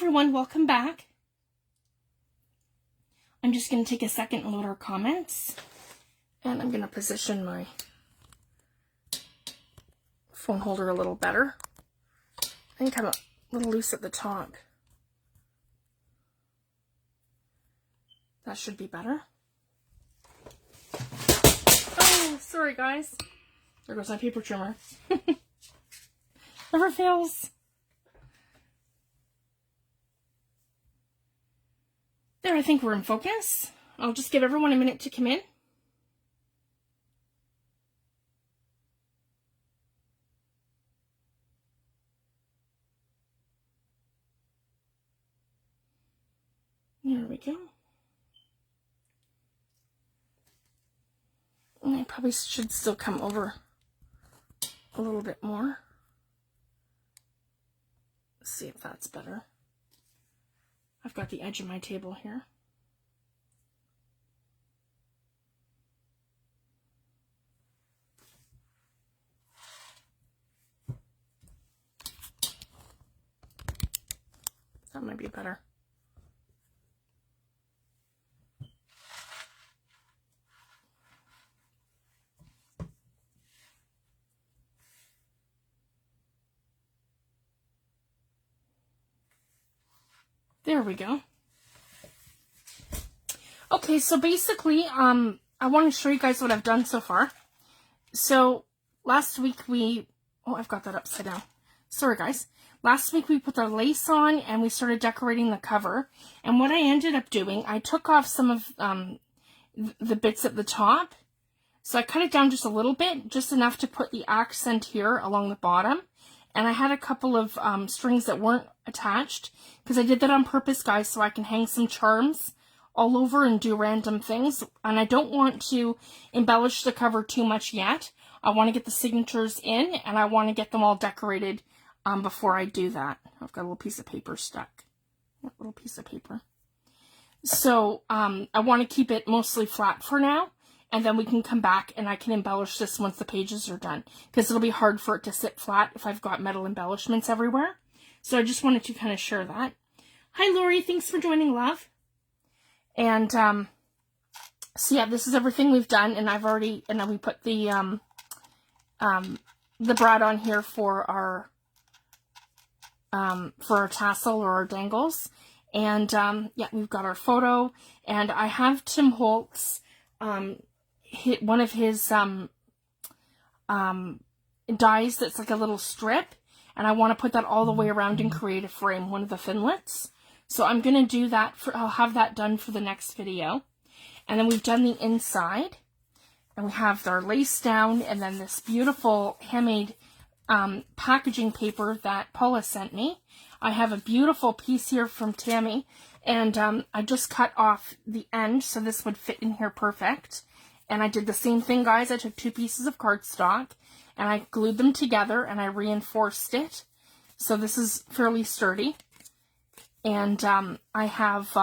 everyone, welcome back. I'm just going to take a second and load our comments. And I'm going to position my phone holder a little better. I think I'm a little loose at the top. That should be better. Oh, sorry guys. There goes my paper trimmer. Never fails. There, I think we're in focus. I'll just give everyone a minute to come in. There we go. And I probably should still come over a little bit more. Let's see if that's better. I've got the edge of my table here. That might be better. There we go. Okay, so basically, I want to show you guys what I've done so far. So, last week oh, I've got that upside down. Sorry, guys. Last week we put the lace on and we started decorating the cover. And what I ended up doing, I took off some of the bits at the top. So I cut it down just a little bit, just enough to put the accent here along the bottom. And I had a couple of strings that weren't attached, because I did that on purpose, guys, so I can hang some charms all over and do random things. And I don't want to embellish the cover too much yet. I want to get the signatures in, and I want to get them all decorated before I do that. I've got a little piece of paper stuck. A little piece of paper. So I want to keep it mostly flat for now. And then we can come back and I can embellish this once the pages are done. Because it'll be hard for it to sit flat if I've got metal embellishments everywhere. So I just wanted to kind of share that. Hi Lori, thanks for joining, love. And so yeah, this is everything we've done. And I've already, and then we put the brad on here for our tassel or our dangles. And yeah, we've got our photo. And I have Tim Holtz hit one of his dies that's like a little strip, and I want to put that all the way around and create a frame, one of the finlets. So I'm going to do that, I'll have that done for the next video. And then we've done the inside, and we have our lace down, and then this beautiful handmade packaging paper that Paula sent me. I have a beautiful piece here from Tammy, and I just cut off the end, so this would fit in here perfect. And I did the same thing, guys. I took 2 pieces of cardstock and I glued them together and I reinforced it. So this is fairly sturdy. And I have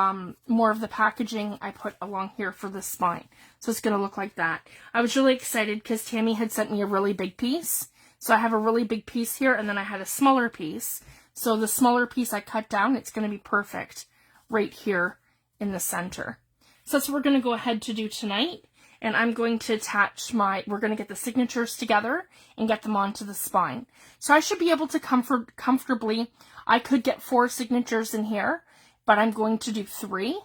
more of the packaging I put along here for the spine. So it's going to look like that. I was really excited because Tammy had sent me a really big piece. So I have a really big piece here, and then I had a smaller piece. So the smaller piece I cut down, it's going to be perfect right here in the center. So that's what we're going to go ahead to do tonight. And I'm going to attach we're going to get the signatures together and get them onto the spine. So I should be able to comfortably, I could get 4 signatures in here, but I'm going to do 3.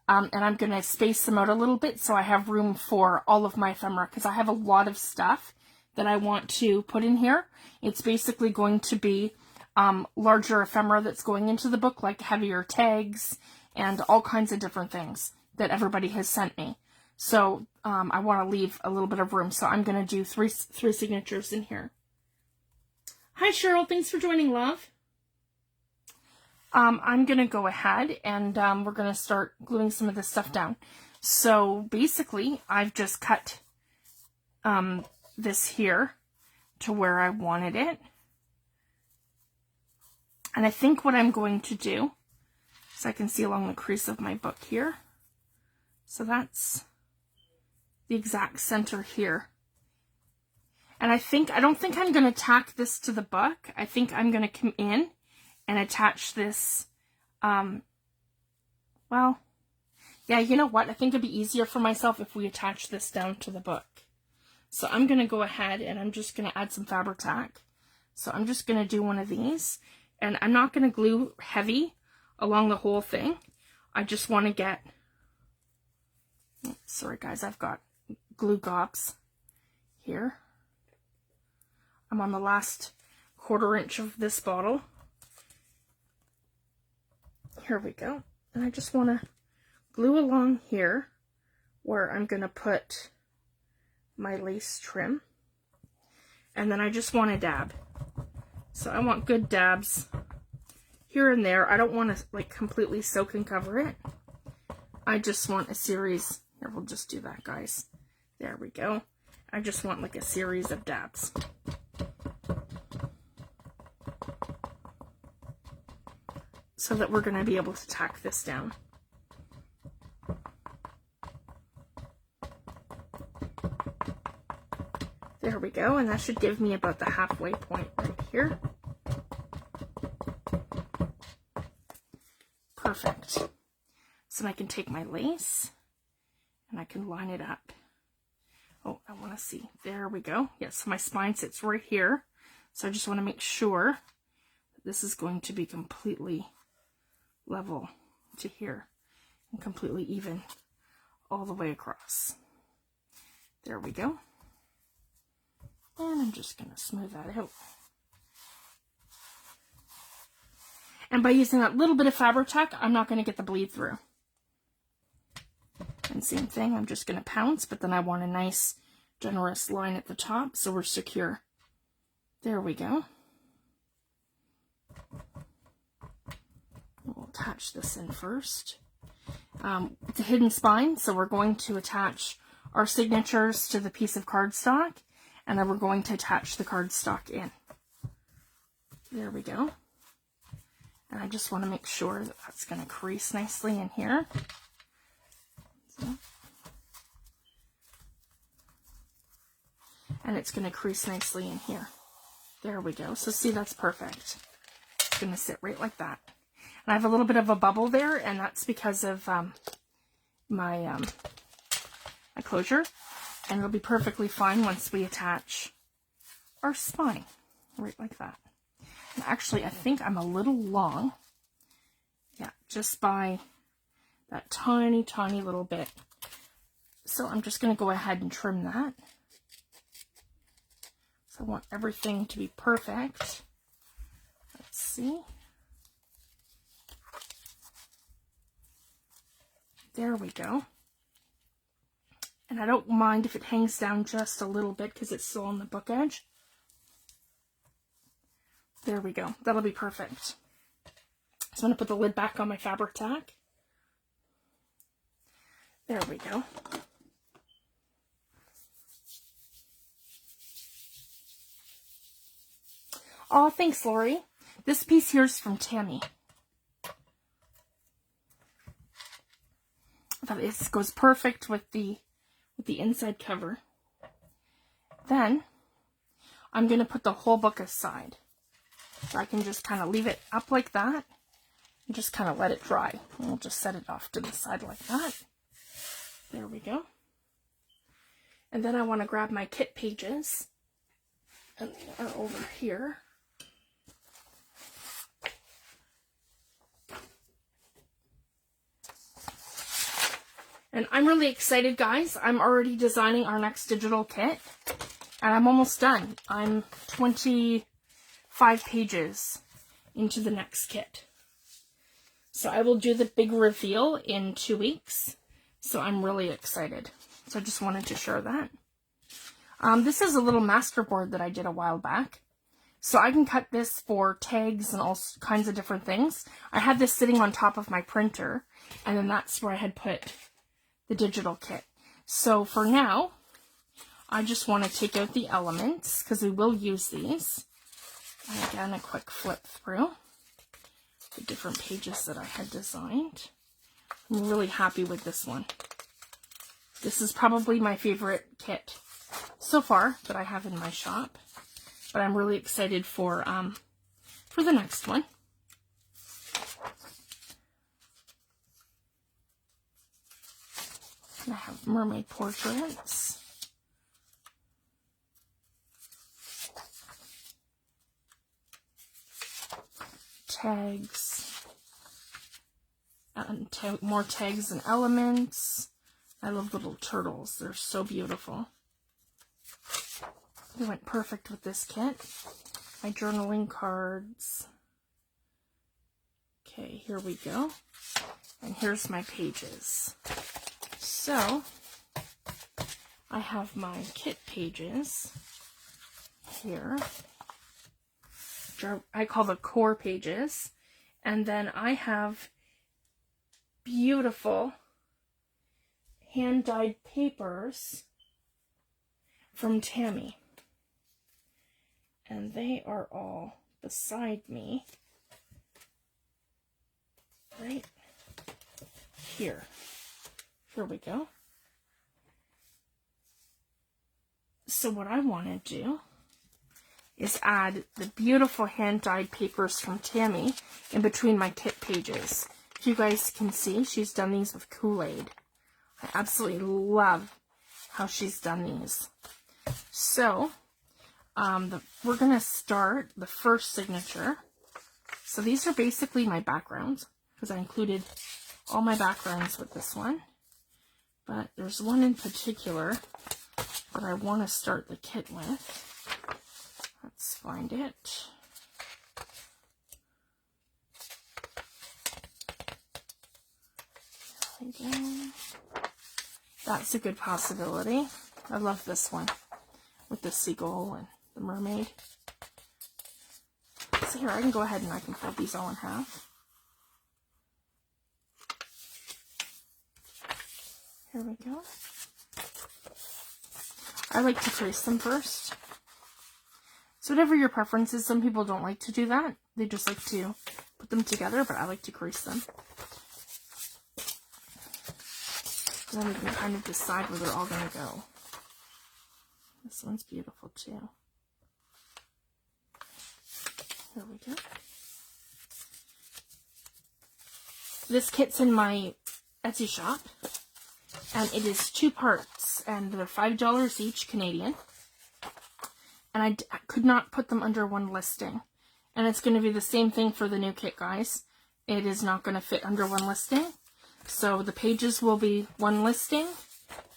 And I'm going to space them out a little bit so I have room for all of my ephemera, because I have a lot of stuff that I want to put in here. It's basically going to be larger ephemera that's going into the book, like heavier tags and all kinds of different things that everybody has sent me. So I want to leave a little bit of room. So I'm going to do three signatures in here. Hi, Cheryl. Thanks for joining, love. I'm going to go ahead and we're going to start gluing some of this stuff down. So basically, I've just cut this here to where I wanted it. And I think what I'm going to do, so I can see along the crease of my book here. So that's the exact center here. And I don't think I'm going to tack this to the book. I think I'm going to come in and attach this Well, yeah, you know what? I think it'd be easier for myself if we attach this down to the book. So I'm going to go ahead and I'm just going to add some fabric tack. So I'm just going to do one of these. And I'm not going to glue heavy along the whole thing. I just want to get... Sorry guys, I've got glue gobs here. I'm on the last 1/4 inch of this bottle. Here we go. And I just want to glue along here where I'm going to put my lace trim. And then I just want to dab. So I want good dabs here and there. I don't want to like completely soak and cover it. I just want a series. Here, we'll just do that, guys. There we go. I just want like a series of dabs. So that we're going to be able to tack this down. There we go, and that should give me about the halfway point right here. Perfect. So I can take my lace and I can line it up. Oh, I want to see. There we go. Yes, so my spine sits right here. So I just want to make sure that this is going to be completely level to here and completely even all the way across. There we go. And I'm just going to smooth that out. And by using that little bit of fabric tack, I'm not going to get the bleed through. And same thing, I'm just going to pounce, but then I want a nice, generous line at the top so we're secure. There we go. We'll attach this in first. It's a hidden spine, so we're going to attach our signatures to the piece of cardstock, and then we're going to attach the cardstock in. There we go. And I just want to make sure that that's going to crease nicely in here. So. And it's going to crease nicely in here. There we go. So see, that's perfect. It's going to sit right like that. And I have a little bit of a bubble there, and that's because of my closure. And it'll be perfectly fine once we attach our spine, right like that. And actually, I think I'm a little long. Yeah, just by that tiny, tiny little bit. So I'm just going to go ahead and trim that. So I want everything to be perfect. Let's see. There we go. And I don't mind if it hangs down just a little bit because it's still on the book edge. There we go. That'll be perfect. So I'm going to put the lid back on my fabric tack. There we go. Oh, thanks, Lori. This piece here is from Tammy. This goes perfect with the inside cover. Then I'm going to put the whole book aside. So I can just kind of leave it up like that and just kind of let it dry. And we'll just set it off to the side like that. There we go. And then I want to grab my kit pages, and they are over here. And I'm really excited, guys. I'm already designing our next digital kit, and I'm almost done. I'm 25 pages into the next kit. So I will do the big reveal in 2 weeks. So I'm really excited. So I just wanted to share that. This is a little masterboard that I did a while back. So I can cut this for tags and all kinds of different things. I had this sitting on top of my printer, and then that's where I had put the digital kit. So for now, I just want to take out the elements because we will use these. And again, a quick flip through the different pages that I had designed. I'm really happy with this one. This is probably my favorite kit so far that I have in my shop, but I'm really excited for the next one. And I have mermaid portraits. Tags. And more tags and elements. I love little turtles. They're so beautiful. They went perfect with this kit. My journaling cards. Okay, here we go. And here's my pages. So, I have my kit pages here, which I call the core pages. And then I have beautiful hand-dyed papers from Tammy. And they are all beside me right here. Here we go. So what I want to do is add the beautiful hand-dyed papers from Tammy in between my kit pages. If you guys can see, she's done these with Kool-Aid. I absolutely love how she's done these. So, we're going to start the first signature. So these are basically my backgrounds, because I included all my backgrounds with this one. But there's one in particular that I want to start the kit with. Let's find it. There we go. That's a good possibility. I love this one with the seagull and the mermaid. So here, I can go ahead and I can fold these all in half. Here we go. I like to crease them first. So whatever your preference is, some people don't like to do that. They just like to put them together, but I like to crease them. And then we can kind of decide where they're all going to go. This one's beautiful too. Here we go. This kit's in my Etsy shop, and it is 2 parts, and they're $5 each Canadian. And I could not put them under one listing. And it's going to be the same thing for the new kit, guys. It is not going to fit under one listing. So the pages will be one listing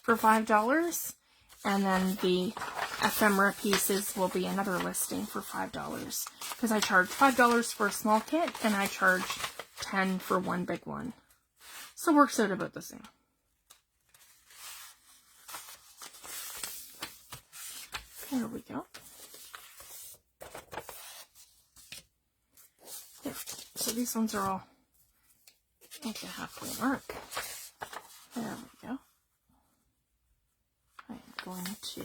for $5. And then the ephemera pieces will be another listing for $5. Because I charge $5 for a small kit, and I charge $10 for one big one. So it works out about the same. There we go. There. So these ones are all at the halfway mark. There we go. I'm going to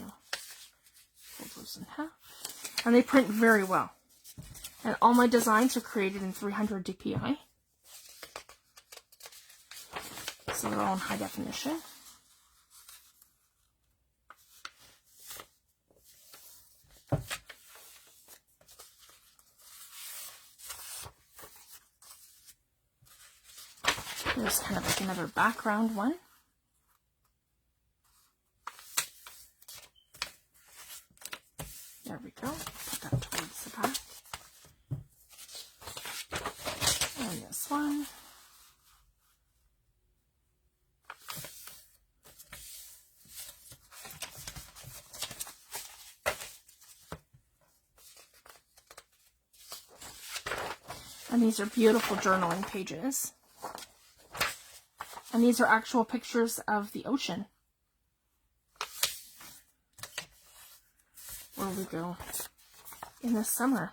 fold those in half. And they print very well. And all my designs are created in 300 DPI. So they're all in high definition. There's kind of like another background one. There we go. Put that towards the back. And this one. And these are beautiful journaling pages. And these are actual pictures of the ocean. Where we go in the summer.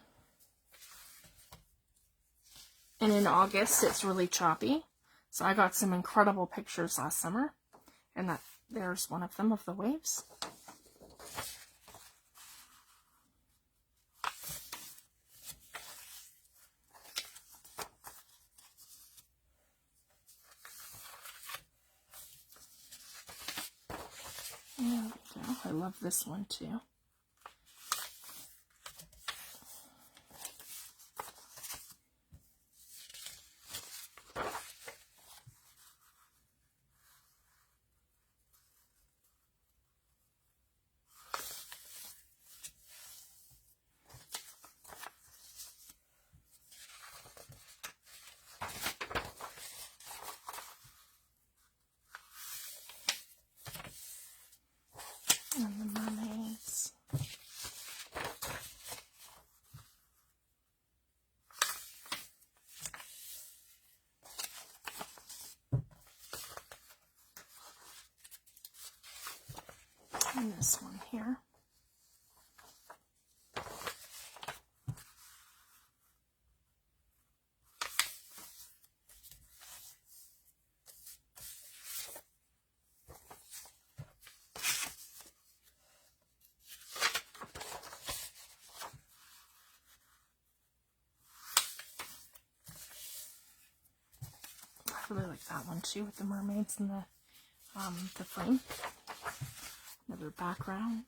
And in August, it's really choppy. So I got some incredible pictures last summer. And there's one of them of the waves. There we go. I love this one too. this one here. I really like that one too, with the mermaids and the frame. Another background.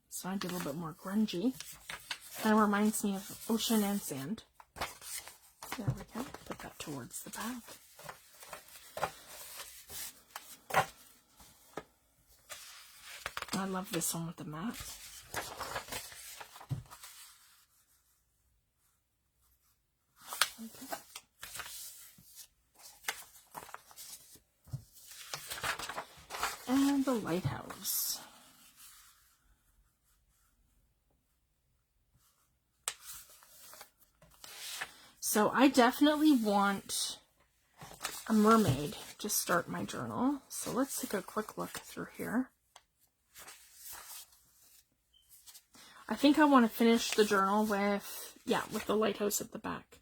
This might be a little bit more grungy. Kind of reminds me of ocean and sand. There we go. Put that towards the back. I love this one with the map. Okay. And the lighthouse. So I definitely want a mermaid to start my journal. So let's take a quick look through here. I think I want to finish the journal with the lighthouse at the back.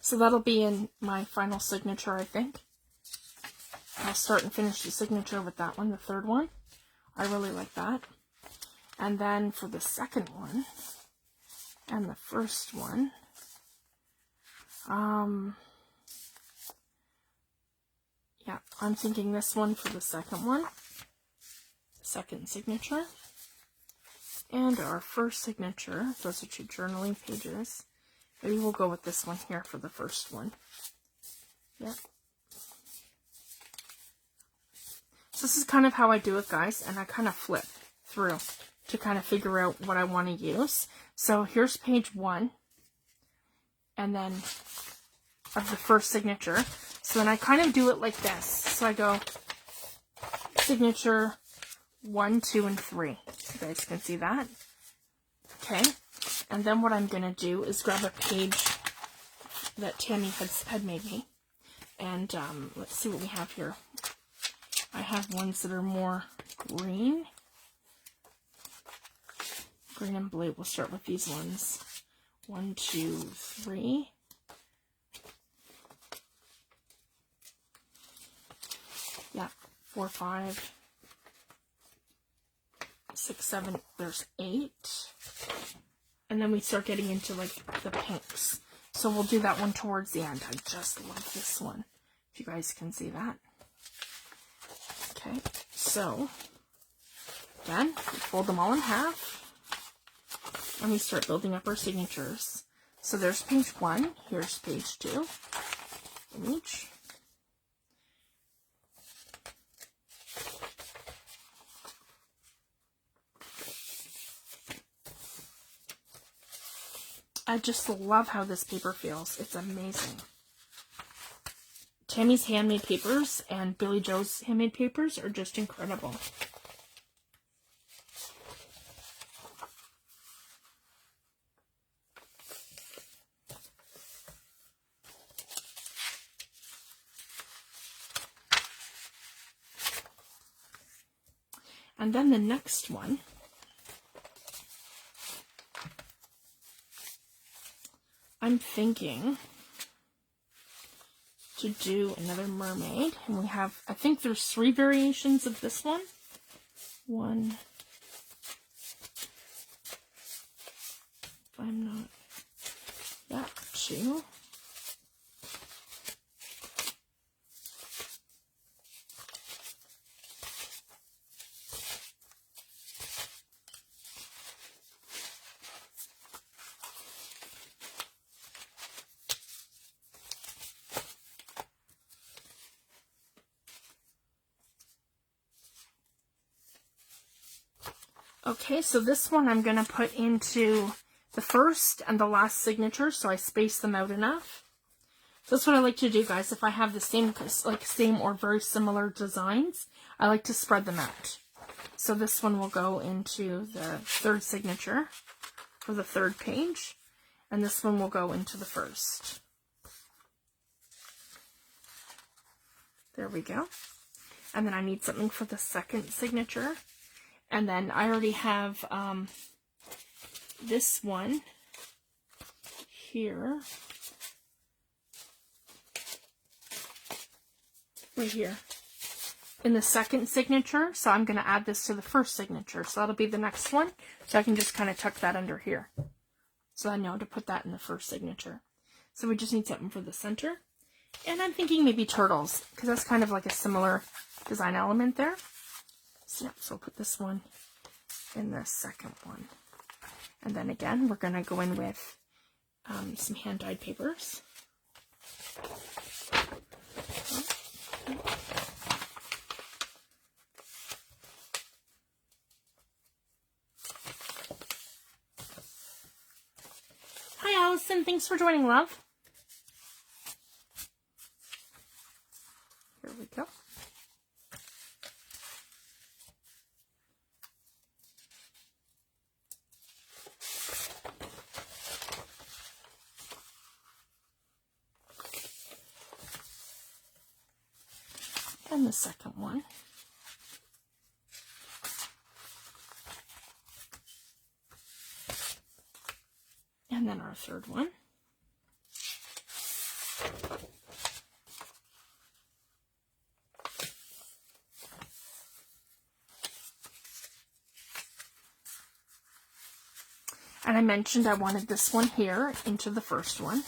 So that'll be in my final signature, I think. I'll start and finish the signature with that one, the third one. I really like that. And then for the second one and the first one, yeah, I'm thinking this one for the second one, second signature. And our first signature, those are 2 journaling pages. Maybe we'll go with this one here for the first one. Yep. So this is kind of how I do it, guys, and I kind of flip through to kind of figure out what I want to use. So here's page 1, and then of the first signature. So then I kind of do it like this. So I go signature 1, 2, and 3. You guys can see that. Okay. And then what I'm going to do is grab a page that Tammy had made me. And let's see what we have here. I have ones that are more green. Green and blue. We'll start with these ones. 1, 2, 3. Yeah, 4, 5, 6, 7. There's 8. And then we start getting into like the pinks. So we'll do that one towards the end. I just love this one. If you guys can see that. Okay, so again, we fold them all in half. And we start building up our signatures. So there's page 1. Here's page 2. In each. I just love how this paper feels. It's amazing. Tammy's handmade papers and Billy Joe's handmade papers are just incredible. And then the next one, I'm thinking to do another mermaid, and we have, I think there's 3 variations of this one. 1, if I'm not, yeah, 2. Okay, so this one I'm going to put into the first and the last signature, so I space them out enough. So that's what I like to do, guys. If I have the same or very similar designs, I like to spread them out. So this one will go into the third signature for the third page, and this one will go into the first. There we go. And then I need something for the second signature. And then I already have this one here, right here, in the second signature. So I'm going to add this to the first signature. So that'll be the next one. So I can just kind of tuck that under here. So I know to put that in the first signature. So we just need something for the center. And I'm thinking maybe turtles, because that's kind of like a similar design element there. So, yeah, so I'll put this one in the second one. And then again, we're going to go in with some hand-dyed papers. Hi, Allison. Thanks for joining, love. Here we go. And the second one. And then our third one. And I mentioned I wanted this one here into the first one,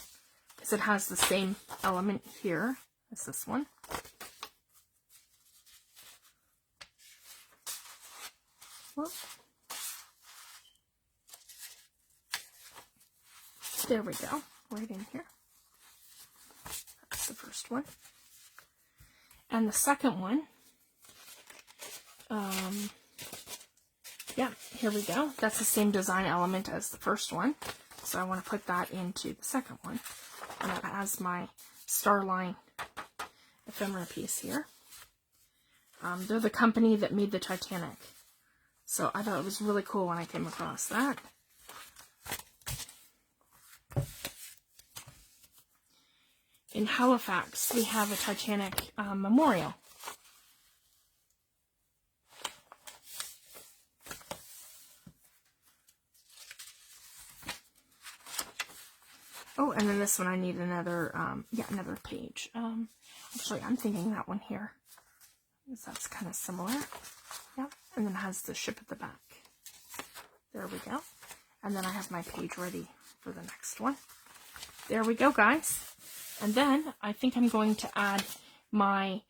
because it has the same element here as this one. Whoop. There we go, right in here. That's the first one. And the second one, yeah, here we go. That's the same design element as the first one. So I want to put that into the second one. And that has my Starline ephemera piece here. They're the company that made the Titanic. So I thought it was really cool when I came across that. In Halifax, we have a Titanic memorial. Oh, and then this one I need another, another page. Actually, I'm thinking that one here, because that's kind of similar. Yep, and then it has the ship at the back. There we go. And then I have my page ready for the next one. There we go, guys. And then I think I'm going to add my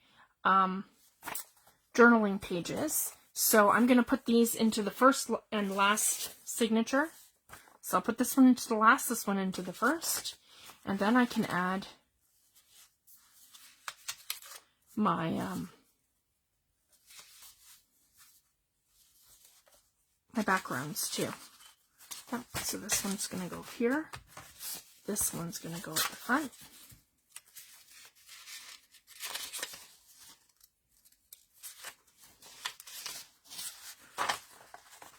journaling pages. So I'm going to put these into the first and last signature. So I'll put this one into the last, this one into the first, and then I can add my my backgrounds too. Yep. So this one's going to go here. This one's going to go at the front.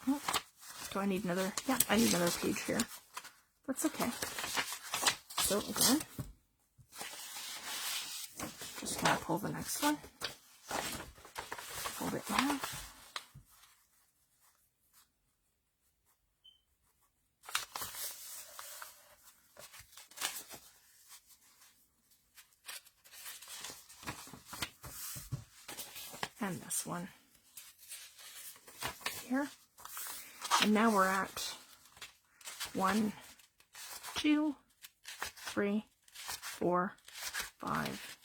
Oh. Do I need another? Yeah, I need another page here. That's okay. So again, just going to pull the next one. Fold it in half. And this one here. And now we're at 1, 2, 3, 4, 5,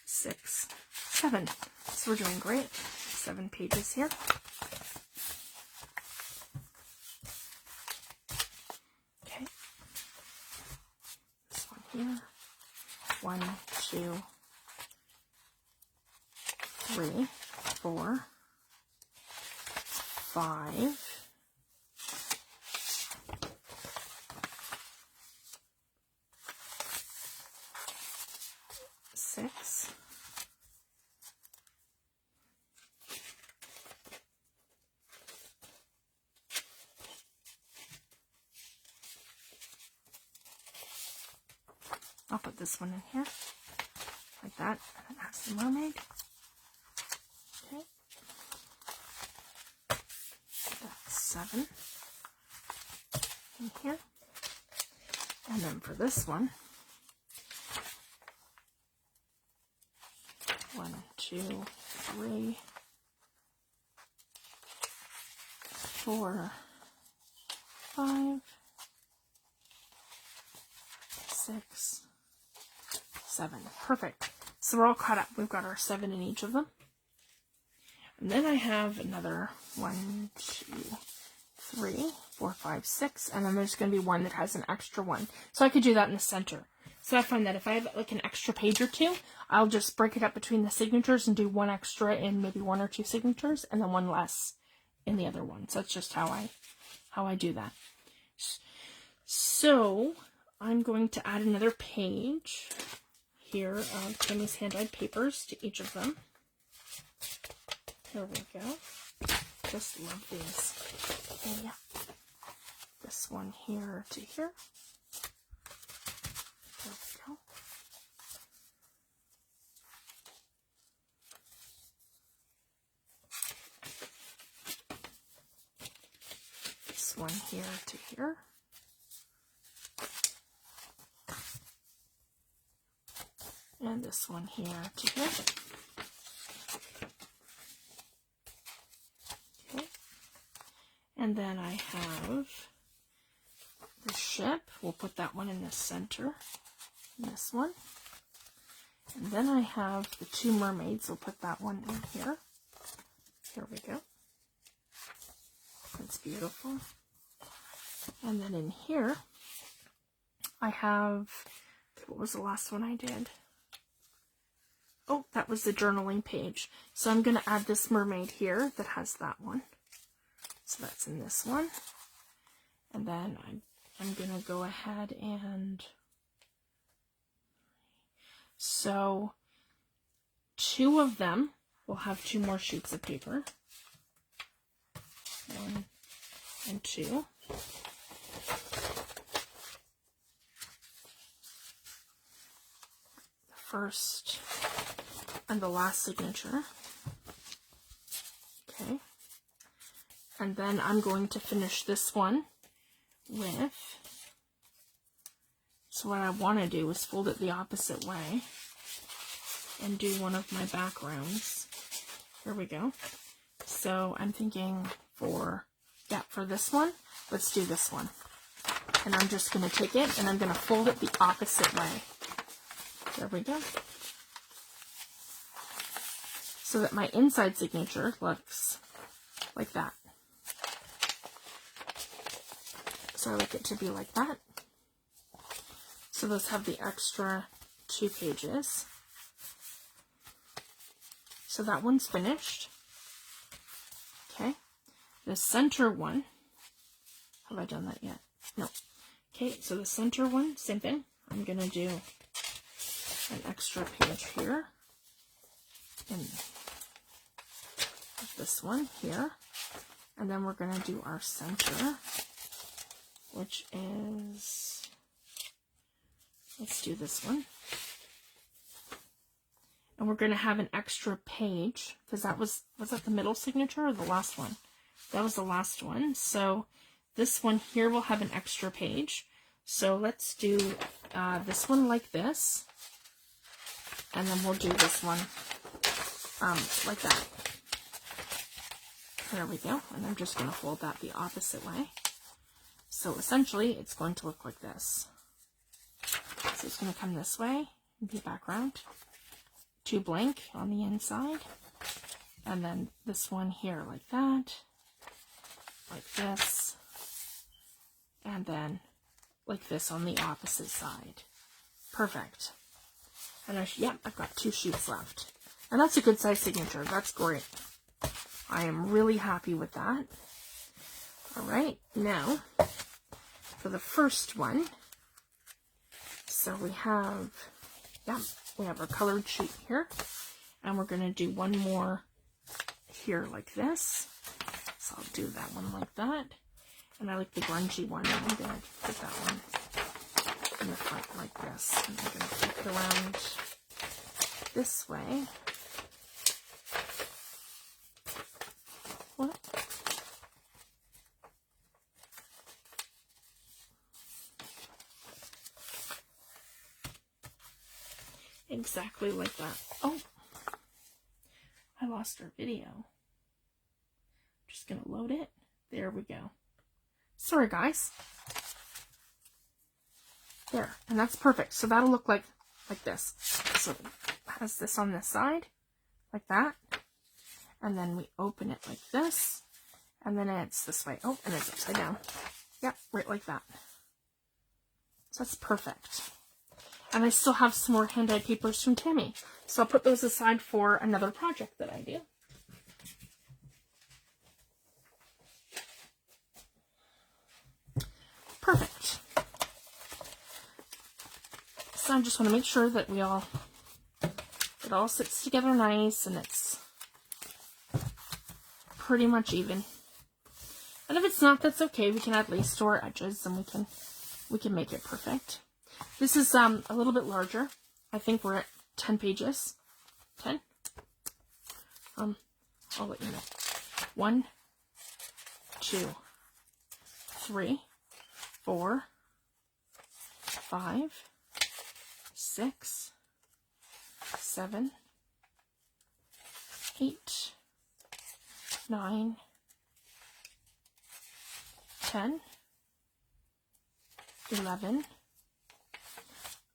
6, 7. So we're doing great. 7 pages here. Okay. This one here. 1, 2, 3, 4, 5, 6, 'll put this one in here, like that, and it has the mermaid. Okay. 7 in here. And then for this one, 1, 2, 3, 4, 5, 6, 7. Perfect. So we're all caught up. We've got our 7 in each of them. And then I have another 1, 2, 3, 4, 5, 6, and then there's going to be one that has an extra one. So I could do that in the center. So I find that if I have like an extra page or two, I'll just break it up between the signatures and do one extra in maybe 1 or 2 signatures, and then one less in the other one. So that's just how I do that. So I'm going to add another page here of Tammy's hand-dyed papers to each of them. There we go. Just love these. And yeah, this one here to here. There we go. This one here to here. And this one here to here. Okay. And then I have the ship. We'll put that one in the center. This one. And then I have the 2 mermaids. We'll put that one in here. Here we go. That's beautiful. And then in here, I have, what was the last one I did? Oh, that was the journaling page. So I'm going to add this mermaid here that has that one. So that's in this one. And then I'm going to go ahead and, so 2 of them will have 2 more sheets of paper. 1 and 2. The first and the last signature. Okay. And then I'm going to finish this one with, so what I want to do is fold it the opposite way and do one of my backgrounds. Here we go. So I'm thinking for this one, let's do this one. And I'm just going to take it and I'm going to fold it the opposite way. There we go. So that my inside signature looks like that. So I like it to be like that. So those have the extra 2 pages. So that one's finished. Okay. The center one, have I done that yet? No. Okay, so the center one, same thing. I'm going to do an extra page here. And this one here. And then we're going to do our center, which is, let's do this one. And we're going to have an extra page, because that was that the middle signature or the last one? That was the last one. So this one here will have an extra page. So let's do this one like this. And then we'll do this one like that. There we go. And I'm just going to fold that the opposite way. So essentially, it's going to look like this. So it's going to come this way, be background. 2 blank on the inside. And then this one here like that. Like this. And then like this on the opposite side. Perfect. And I've got 2 sheets left. And that's a good size signature. That's great. I am really happy with that. Alright, now for the first one. So we have our colored sheet here. And we're going to do one more here like this. So I'll do that one like that. And I like the grungy one. I'm going to put that one in the front like this. And I'm going to flip it around this way. What? exactly like that. Oh, I lost our video. Just gonna load it. There we go. Sorry, guys. There, and that's perfect. So that'll look like this. So it has this on this side, like that. And then we open it like this. And then it's this way. Oh, and it's upside down. Yep, right like that. So that's perfect. And I still have some more hand-dyed papers from Tammy. So I'll put those aside for another project that I do. Perfect. So I just want to make sure that it all sits together nice and it's pretty much even. And if it's not, that's okay. We can add lace to our edges and we can make it perfect. This is a little bit larger. I think we're at 10 pages. 10? I'll let you know. 1, 2, 3, 4, 5, 6, 7, 8, 9, 10, 11.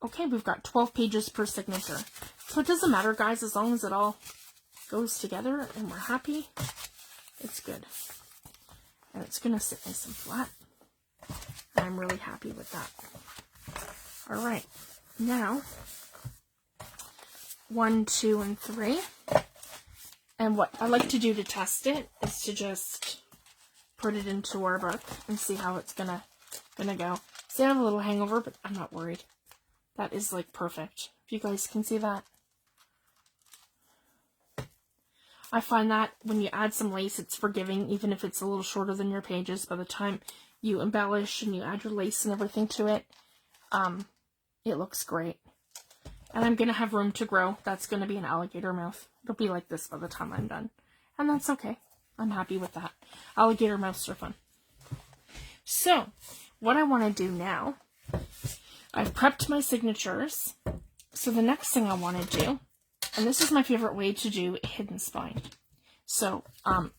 Okay, we've got 12 pages per signature. So it doesn't matter, guys, as long as it all goes together and we're happy, it's good. And it's going to sit nice and flat. And I'm really happy with that. All right, now 1, 2, and 3. And what I like to do to test it is to just put it into our book and see how it's gonna go. See, I have a little hangover, but I'm not worried. That is like perfect. If you guys can see that. I find that when you add some lace, it's forgiving, even if it's a little shorter than your pages. By the time you embellish and you add your lace and everything to it, it looks great. And I'm going to have room to grow. That's going to be an alligator mouth. It'll be like this by the time I'm done. And that's okay. I'm happy with that. Alligator mouths are fun. So, what I want to do now, I've prepped my signatures. So the next thing I want to do, and this is my favorite way to do a hidden spine. So,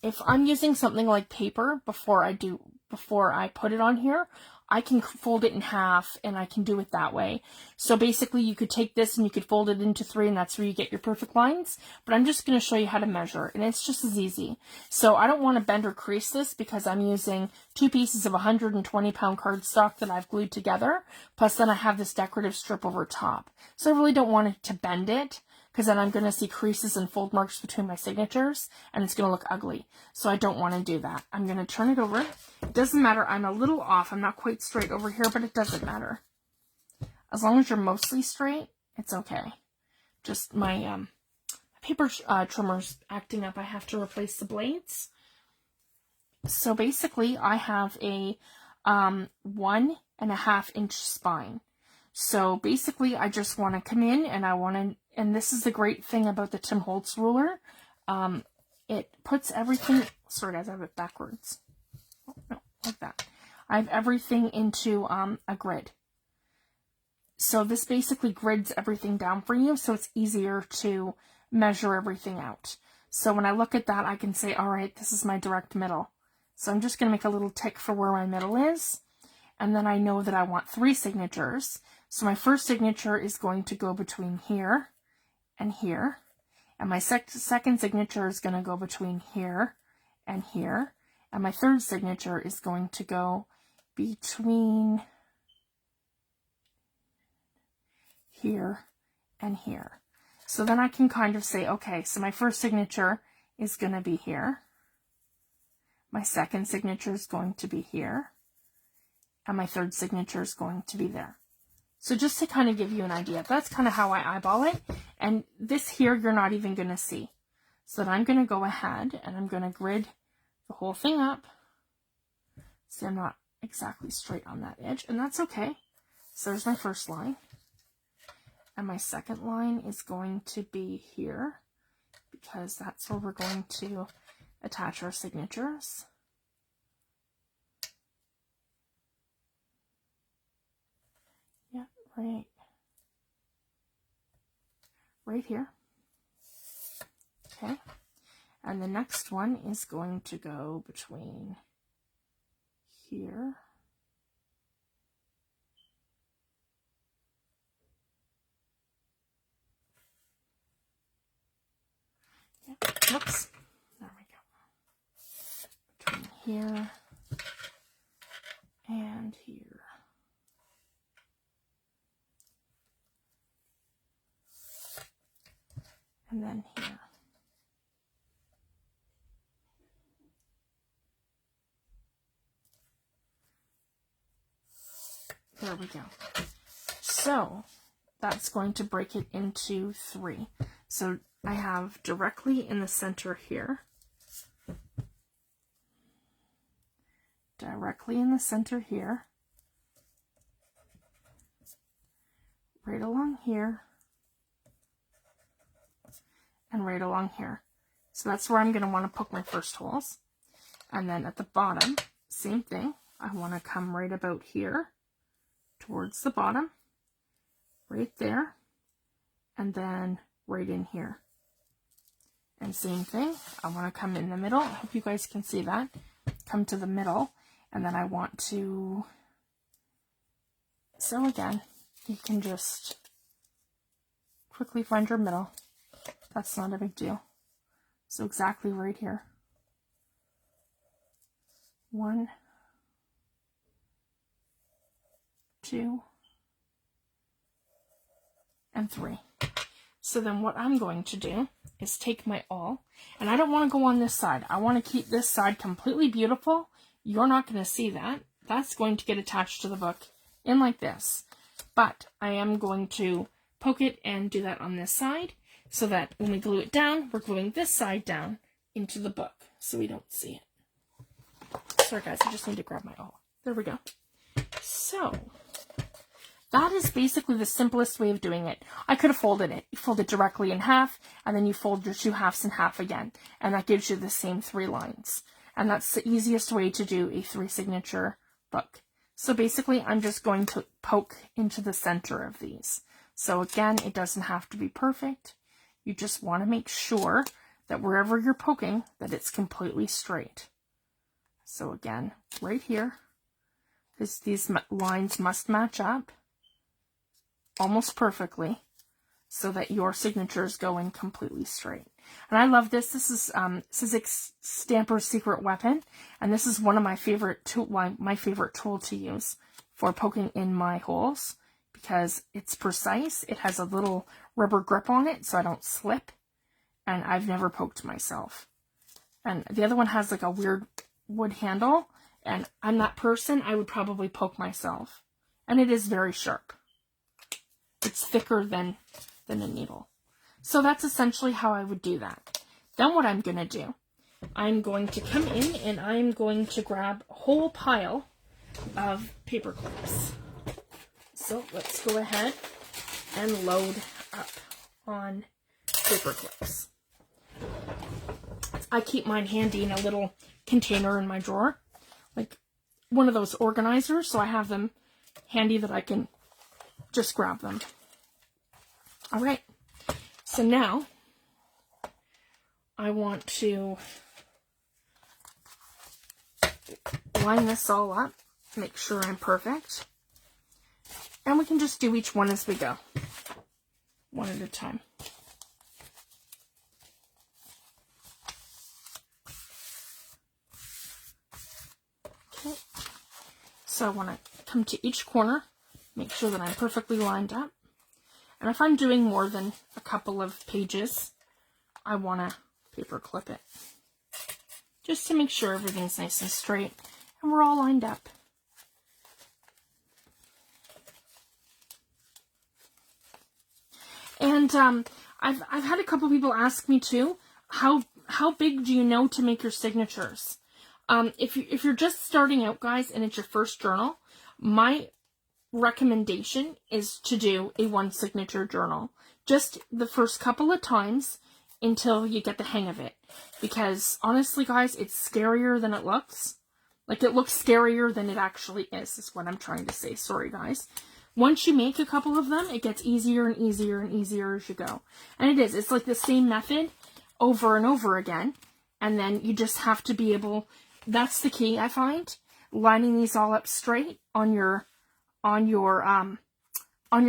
if I'm using something like paper before I put it on here, I can fold it in half and I can do it that way. So basically you could take this and you could fold it into 3 and that's where you get your perfect lines. But I'm just going to show you how to measure and it's just as easy. So I don't want to bend or crease this because I'm using 2 pieces of 120-pound cardstock that I've glued together. Plus then I have this decorative strip over top. So I really don't want it to bend it, because then I'm going to see creases and fold marks between my signatures, and it's going to look ugly. So I don't want to do that. I'm going to turn it over. It doesn't matter. I'm a little off. I'm not quite straight over here, but it doesn't matter. As long as you're mostly straight, it's okay. Just my paper trimmer's acting up. I have to replace the blades. So basically, I have a 1.5 inch spine. So basically, I just want to come in and I want to, and this is the great thing about the Tim Holtz ruler. It puts everything, sorry guys, I have it backwards. Oh, no, like that. I have everything into a grid. So this basically grids everything down for you, so it's easier to measure everything out. So when I look at that, I can say, all right, this is my direct middle. So I'm just going to make a little tick for where my middle is. And then I know that I want 3 signatures. So my first signature is going to go between here and here. And my second signature is going to go between here and here. And my third signature is going to go between here and here. So then I can kind of say, okay, so my first signature is going to be here. My second signature is going to be here. And my third signature is going to be there. So just to kind of give you an idea, that's kind of how I eyeball it. And this here, you're not even going to see. So then I'm going to go ahead and I'm going to grid the whole thing up. See, I'm not exactly straight on that edge, and that's okay. So there's my first line. And my second line is going to be here, because that's where we're going to attach our signatures. Yeah, right right here. Okay. And the next one is going to go between here whoops, there we go, between here and here. And then here. There we go. So that's going to break it into 3. So I have directly in the center here, directly in the center here, right along here, and right along here. So that's where I'm going to want to poke my first holes. And then at the bottom, same thing. I want to come right about here towards the bottom, right there, and then right in here. And same thing, I want to come in the middle. I hope you guys can see that. Come to the middle, and then I want to, so again, you can just quickly find your middle. That's not a big deal. So exactly right here. 1, 2, and 3. So then what I'm going to do is take my awl, and I don't want to go on this side. I want to keep this side completely beautiful. You're not going to see that. That's going to get attached to the book in like this. But I am going to poke it and do that on this side, so that when we glue it down, we're gluing this side down into the book so we don't see it. Sorry guys, I just need to grab my awl. There we go. So that is basically the simplest way of doing it. I could have folded it. You fold it directly in half, and then you fold your 2 halves in half again, and that gives you the same 3 lines. And that's the easiest way to do a 3 signature book. So basically, I'm just going to poke into the center of these. So again, it doesn't have to be perfect. You just want to make sure that wherever you're poking, that it's completely straight. So again, right here, because these lines must match up almost perfectly so that your signatures go in completely straight. And I love this. This is Stamper's Secret Weapon, and this is one of my favorite tool to use for poking in my holes because it's precise. It has a little rubber grip on it so I don't slip, and I've never poked myself. And the other one has like a weird wood handle, and I'm that person. I would probably poke myself, and it is very sharp. It's thicker than a needle. So that's essentially how I would do that. Then what I'm going to do, I'm going to come in and I'm going to grab a whole pile of paper clips. So let's go ahead and load up on paper clips. I keep mine handy in a little container in my drawer, like one of those organizers, so I have them handy that I can just grab them. All right, so now I want to line this all up, make sure I'm perfect, and we can just do each one as we go, one at a time. Okay, so I want to come to each corner, make sure that I'm perfectly lined up. And if I'm doing more than a couple of pages, I want to paper clip it. Just to make sure everything's nice and straight and we're all lined up. And I've had a couple people ask me too, how big do you know to make your signatures? If you're just starting out, guys, and it's your first journal, my recommendation is to do a 1 signature journal just the first couple of times until you get the hang of it, because honestly guys, it's scarier than it looks. Like, it looks scarier than it actually is what I'm trying to say. Sorry guys, once you make a couple of them, it gets easier and easier and easier as you go. And it is. It's like the same method over and over again. And then you just have to be able, that's the key, I find, lining these all up straight on your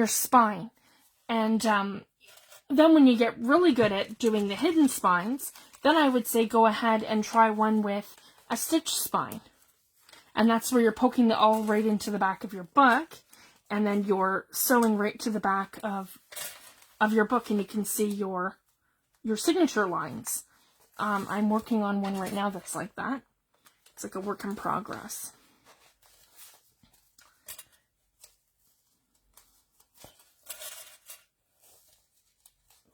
spine. And then when you get really good at doing the hidden spines, then I would say go ahead and try one with a stitch spine. And that's where you're poking it all right into the back of your book, and then you're sewing right to the back of your book, and you can see your signature lines. I'm working on one right now that's like that. It's like a work in progress.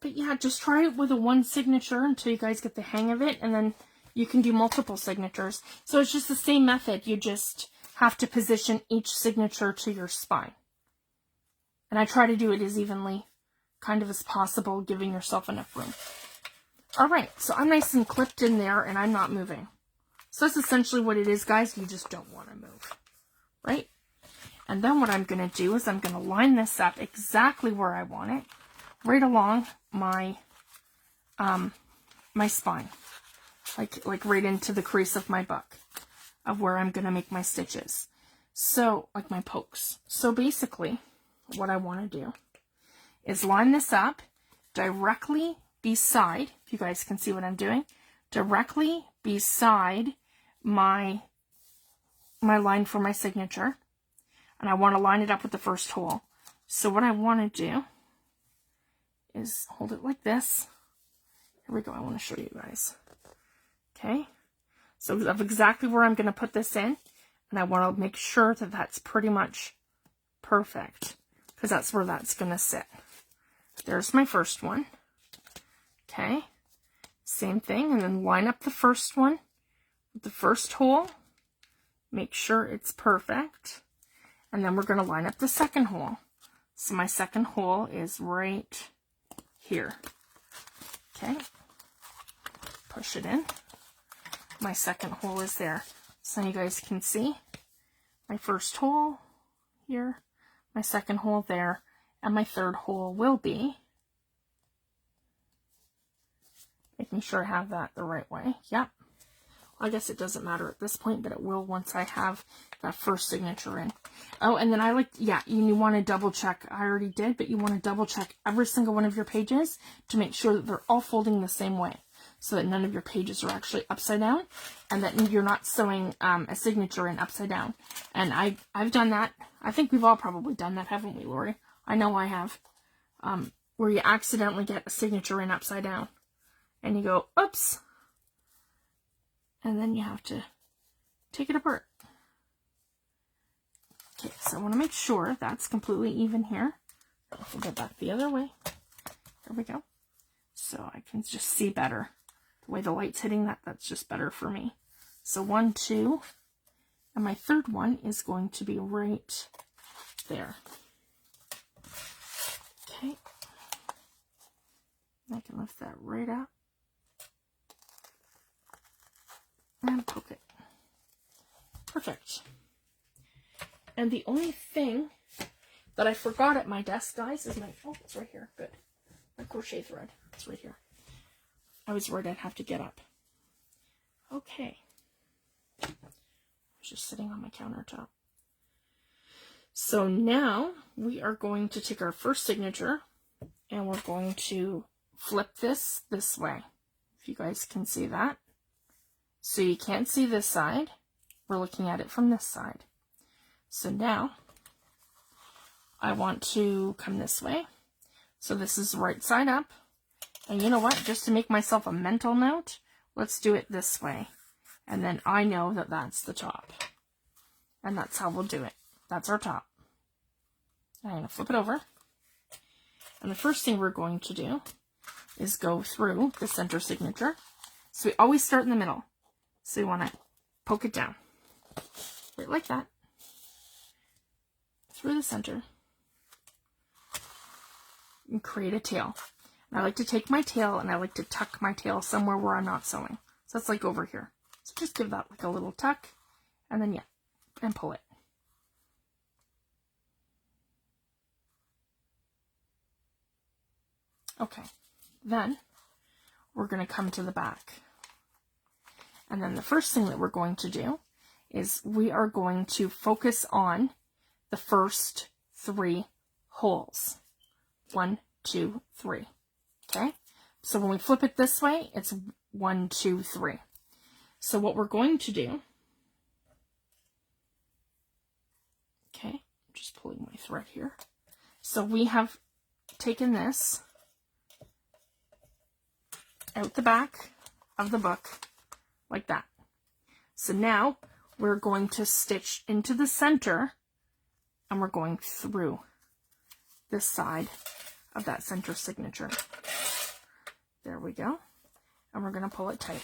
But yeah, just try it with a one signature until you guys get the hang of it, and then you can do multiple signatures. So it's just the same method. You just have to position each signature to your spine. And I try to do it as evenly kind of as possible, giving yourself enough room. All right, so I'm nice and clipped in there, and I'm not moving. So that's essentially what it is, guys. You just don't want to move, right? And then what I'm going to do is I'm going to line this up exactly where I want it, right along my my spine, like right into the crease of my book of where I'm going to make my stitches. So, like my pokes. So basically, what I want to do is line this up directly beside, if you guys can see what I'm doing, directly beside my line for my signature. And I want to line it up with the first hole. So what I want to do is hold it like this. Here we go. I want to show you guys. Okay. So of exactly where I'm going to put this in. And I want to make sure that that's pretty much perfect, because that's where that's going to sit. There's my first one. Okay. Same thing. And then line up the first one with the first hole. Make sure it's perfect. And then we're going to line up the second hole. So my second hole is right here. Okay. Push it in. My second hole is there. So you guys can see my first hole here, my second hole there, and my third hole will be, making sure I have that the right way. Yep. I guess it doesn't matter at this point, but it will once I have that first signature in. Oh, and then I like, yeah, you want to double check. I already did, but you want to double check every single one of your pages to make sure that they're all folding the same way, so that none of your pages are actually upside down, and that you're not sewing a signature in upside down. And I've done that. I think we've all probably done that, haven't we, Lori? I know I have. Where you accidentally get a signature in upside down, and you go, oops. And then you have to take it apart. Okay, so I want to make sure that's completely even here. I'll go back the other way. There we go. So I can just see better. The way the light's hitting that, that's just better for me. So 1, 2, and my third one is going to be right there. Okay. I can lift that right up. And poke it. Perfect. And the only thing that I forgot at my desk, guys, is my, oh, it's right here. Good. My crochet thread. It's right here. I was worried I'd have to get up. Okay. I was just sitting on my countertop. So now we are going to take our first signature and we're going to flip this way. If you guys can see that. So you can't see this side. We're looking at it from this side. So now I want to come this way. So this is right side up. And you know what? Just to make myself a mental note, let's do it this way. And then I know that that's the top. And that's how we'll do it. That's our top. I'm going to flip it over. And the first thing we're going to do is go through the center signature. So we always start in the middle. So you want to poke it down. Right like that. Through the center. And create a tail. And I like to take my tail and I like to tuck my tail somewhere where I'm not sewing. So that's like over here. So just give that like a little tuck. And then, yeah, and pull it. Okay, then we're going to come to the back. And then the first thing that we're going to do is we are going to focus on the first 3 holes. 1, 2, 3. Okay? So when we flip it this way, it's 1, 2, 3. So what we're going to do, okay, I'm just pulling my thread here. So we have taken this out the back of the book like that. So now we're going to stitch into the center, and we're going through this side of that center signature. There we go. And we're going to pull it tight.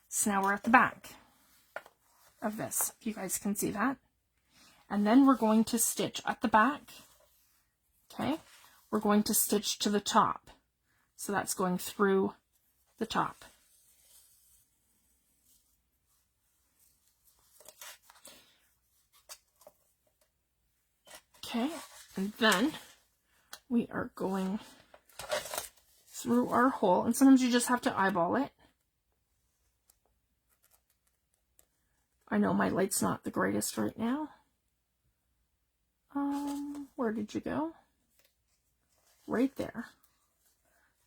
So now we're at the back of this, if you guys can see that. And then we're going to stitch at the back. Okay, we're going to stitch to the top. So that's going through the top. Okay, and then we are going through our hole, and sometimes you just have to eyeball it. I know my light's not the greatest right now. Where did you go? Right there.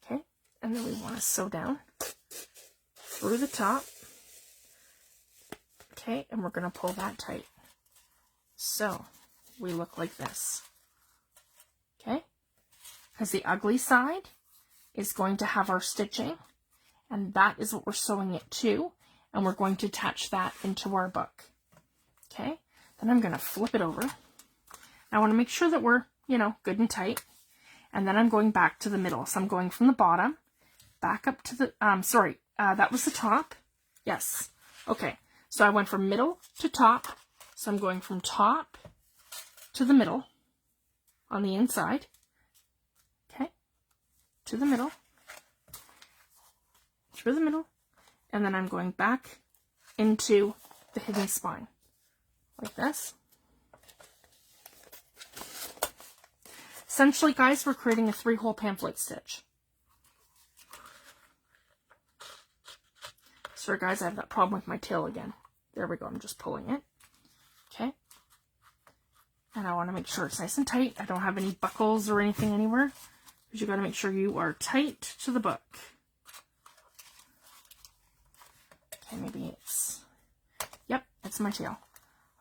Okay, and then we want to sew down through the top. Okay, and we're going to pull that tight. So we look like this. Okay, because the ugly side is going to have our stitching, and that is what we're sewing it to, and we're going to attach that into our book. Okay, then I'm going to flip it over. I want to make sure that we're, you know, good and tight, and then I'm going back to the middle. So I'm going from the bottom back up to the, that was the top. Yes. Okay, so I went from middle to top, so I'm going from top to the middle on the inside. Okay, to the middle, through the middle, and then I'm going back into the hidden spine like this. Essentially, guys, we're creating a 3-hole pamphlet stitch. Sorry, guys, I have that problem with my tail again. There we go. I'm just pulling it. Okay. And I want to make sure it's nice and tight. I don't have any buckles or anything anywhere, because you got to make sure you are tight to the book. Okay, maybe it's, yep, it's my tail.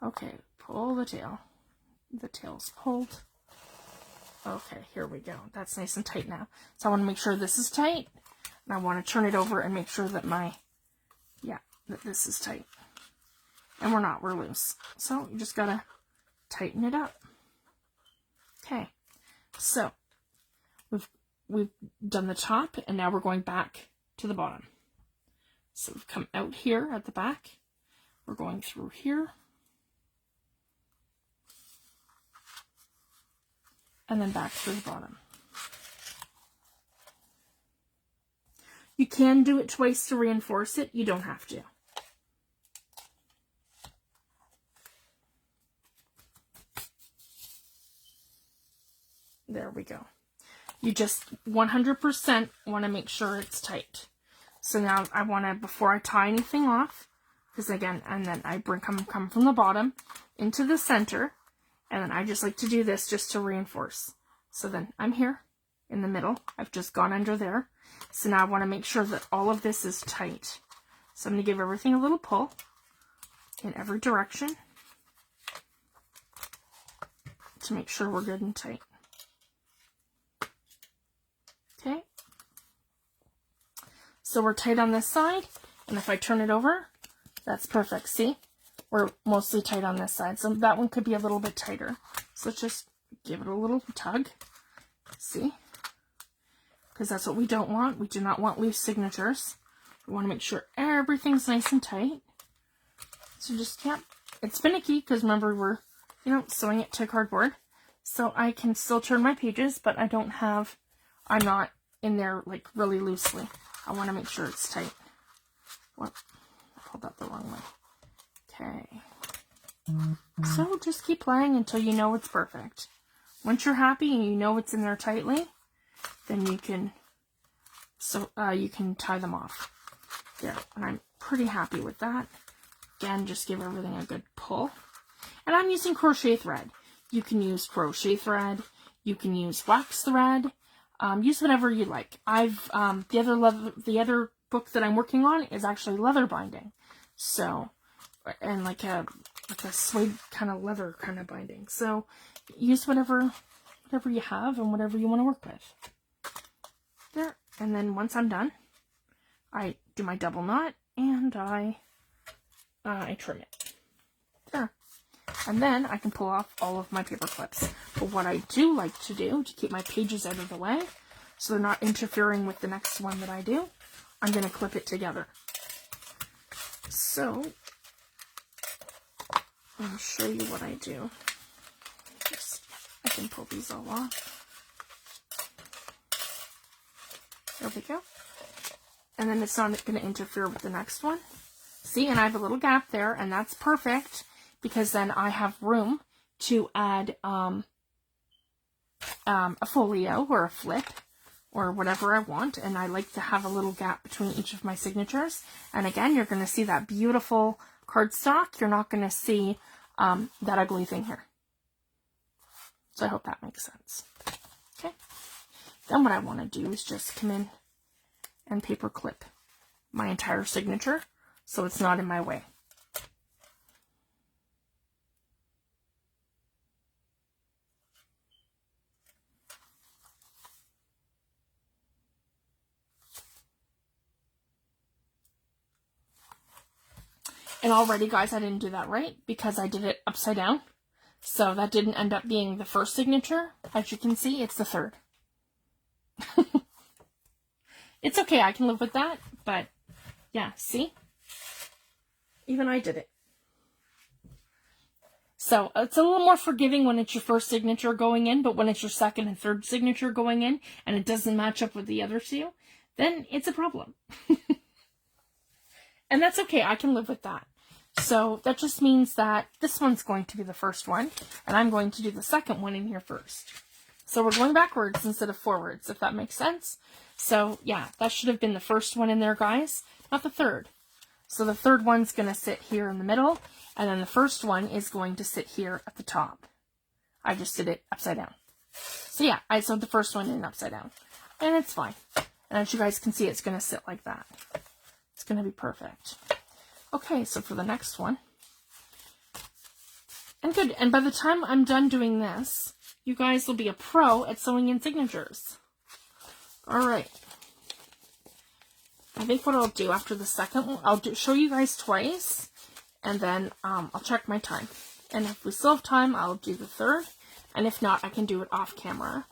Okay, pull the tail. The tail's pulled. Okay, here we go. That's nice and tight now. So I want to make sure this is tight, and I want to turn it over and make sure that that this is tight. And we're loose. So you just gotta tighten it up. Okay, so we've done the top, and now we're going back to the bottom. So we've come out here at the back. We're going through here. And then back to the bottom. You can do it twice to reinforce it. You don't have to. There we go. You just 100% want to make sure it's tight. So now I want to, before I tie anything off, because again, and then I come from the bottom into the center, and then I just like to do this just to reinforce. So then I'm here in the middle. I've just gone under there. So now I want to make sure that all of this is tight. So I'm going to give everything a little pull in every direction to make sure we're good and tight. Okay. So we're tight on this side, and if I turn it over, that's perfect. See? We're mostly tight on this side, so that one could be a little bit tighter. So let's just give it a little tug. See? Because that's what we don't want. We do not want loose signatures. We want to make sure everything's nice and tight. So just, yeah, it's finicky because remember we're, sewing it to cardboard. So I can still turn my pages, but I'm not in there like really loosely. I want to make sure it's tight. What? I pulled that the wrong way. Okay. So just keep playing until you know it's perfect. Once you're happy and you know it's in there tightly, then you can tie them off. There, and I'm pretty happy with that. Again, just give everything a good pull. And I'm using crochet thread. You can use crochet thread. You can use wax thread. Use whatever you like. The other book that I'm working on is actually leather binding. So, and like a suede kind of leather kind of binding. So use whatever you have and whatever you want to work with. There. And then once I'm done, I do my double knot and I trim it. There. And then I can pull off all of my paper clips. But what I do like to do to keep my pages out of the way, so they're not interfering with the next one that I do, I'm going to clip it together. So, I'll show you what I do. I can pull these all off. There we go. And then it's not going to interfere with the next one. See, and I have a little gap there, and that's perfect, because then I have room to add a folio or a flip or whatever I want, and I like to have a little gap between each of my signatures. And again, you're going to see that beautiful cardstock. You're not going to see that ugly thing here. So I hope that makes sense. Okay. Then what I want to do is just come in and paper clip my entire signature so it's not in my way. And already, guys, I didn't do that right because I did it upside down. So that didn't end up being the first signature. As you can see, it's the third. It's okay, I can live with that. But yeah, see? Even I did it. So it's a little more forgiving when it's your first signature going in, but when it's your second and third signature going in and it doesn't match up with the other two, then it's a problem. And that's okay, I can live with that. So that just means that this one's going to be the first one, and I'm going to do the second one in here first. So we're going backwards instead of forwards, if that makes sense. So yeah, that should have been the first one in there, guys, not the third. So the third one's going to sit here in the middle, and then the first one is going to sit here at the top. I just did it upside down. So yeah, I sewed the first one in upside down, and it's fine. And as you guys can see, it's going to sit like that. It's going to be perfect. Okay, so for the next one, and good, and by the time I'm done doing this, you guys will be a pro at sewing in signatures. All right. I think what I'll do after the second one, I'll show you guys twice, and then I'll check my time. And if we still have time, I'll do the third, and if not, I can do it off camera.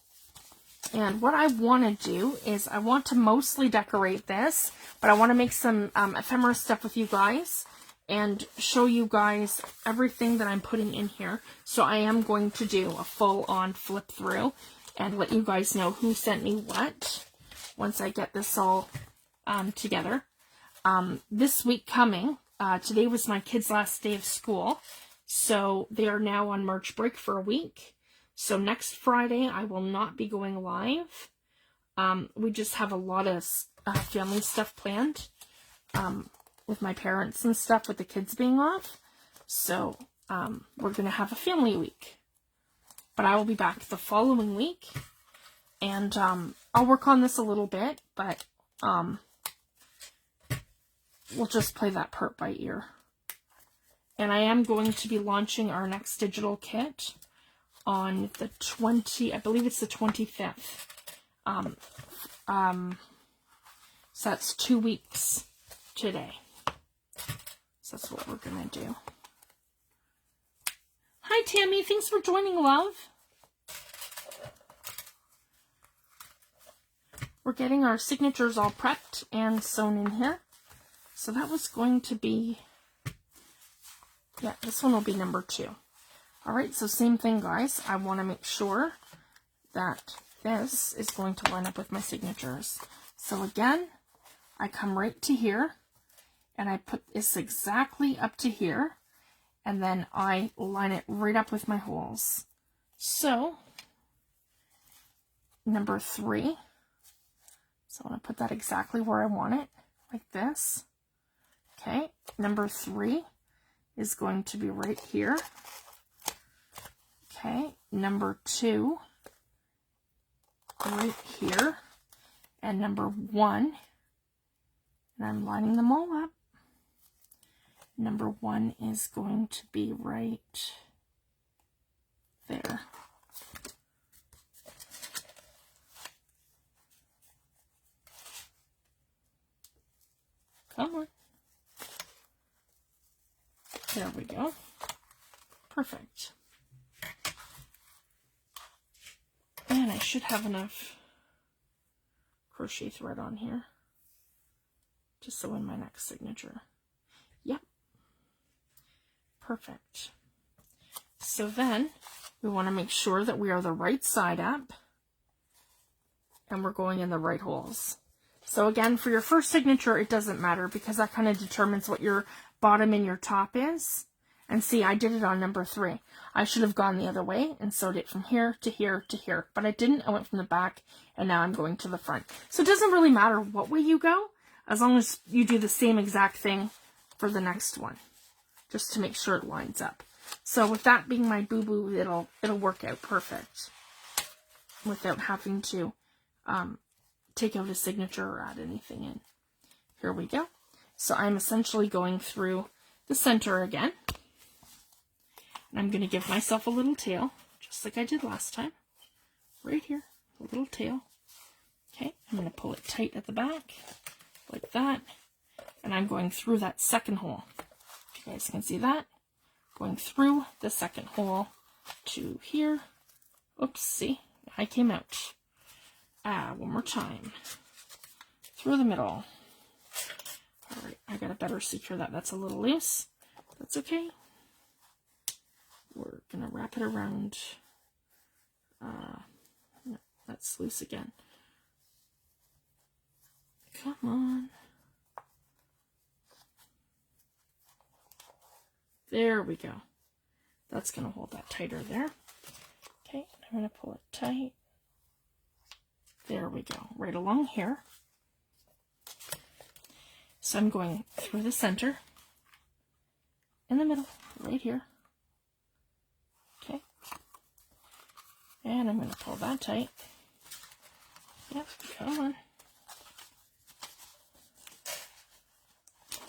And what I want to do is I want to mostly decorate this, but I want to make some ephemera stuff with you guys and show you guys everything that I'm putting in here. So I am going to do a full-on flip through and let you guys know who sent me what once I get this all together. This week coming, today was my kids' last day of school, so they are now on March break for a week. So next Friday, I will not be going live. We just have a lot of family stuff planned with my parents and stuff with the kids being off. So we're going to have a family week. But I will be back the following week. And I'll work on this a little bit, but we'll just play that part by ear. And I am going to be launching our next digital kit on the I believe it's the 25th. So that's 2 weeks today. So that's what we're gonna do. Hi Tammy, thanks for joining, love. We're getting our signatures all prepped and sewn in here. So that was going to be, yeah, this one will be number 2. Alright, so same thing, guys. I want to make sure that this is going to line up with my signatures. So again, I come right to here, and I put this exactly up to here, and then I line it right up with my holes. So, number 3. So I want to put that exactly where I want it, like this. Okay, number 3 is going to be right here. Okay, number 2 right here, and number 1, and I'm lining them all up. Number 1 is going to be right there. Come on. There we go. Perfect. And I should have enough crochet thread on here to sew in my next signature. Yep. Perfect. So then we want to make sure that we are the right side up and we're going in the right holes. So again, for your first signature, it doesn't matter because that kind of determines what your bottom and your top is. And see, I did it on number 3. I should have gone the other way and sewed it from here to here to here, but I didn't. I went from the back and now I'm going to the front. So it doesn't really matter what way you go, as long as you do the same exact thing for the next one, just to make sure it lines up. So with that being my boo-boo, it'll work out perfect without having to take out a signature or add anything in. Here we go. So I'm essentially going through the center again. And I'm going to give myself a little tail, just like I did last time. Right here, a little tail. Okay, I'm going to pull it tight at the back, like that. And I'm going through that second hole. If you guys can see that. Going through the second hole to here. Oops, see, I came out. One more time. Through the middle. Alright, I gotta better secure that. That's a little loose. That's okay. We're gonna wrap it around. No, that's loose again. Come on. There we go. That's gonna hold that tighter there. Okay, I'm gonna pull it tight. There we go, right along here. So I'm going through the center, in the middle, right here. Okay. And I'm going to pull that tight. Yep, come on.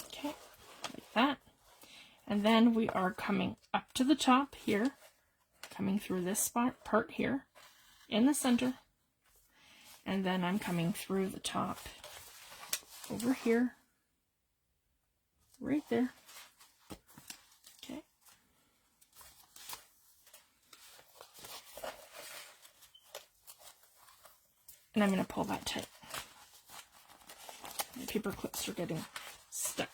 Okay, like that. And then we are coming up to the top here, coming through this part here, in the center. And then I'm coming through the top over here, right there. Okay. And I'm going to pull that tight. My paper clips are getting stuck.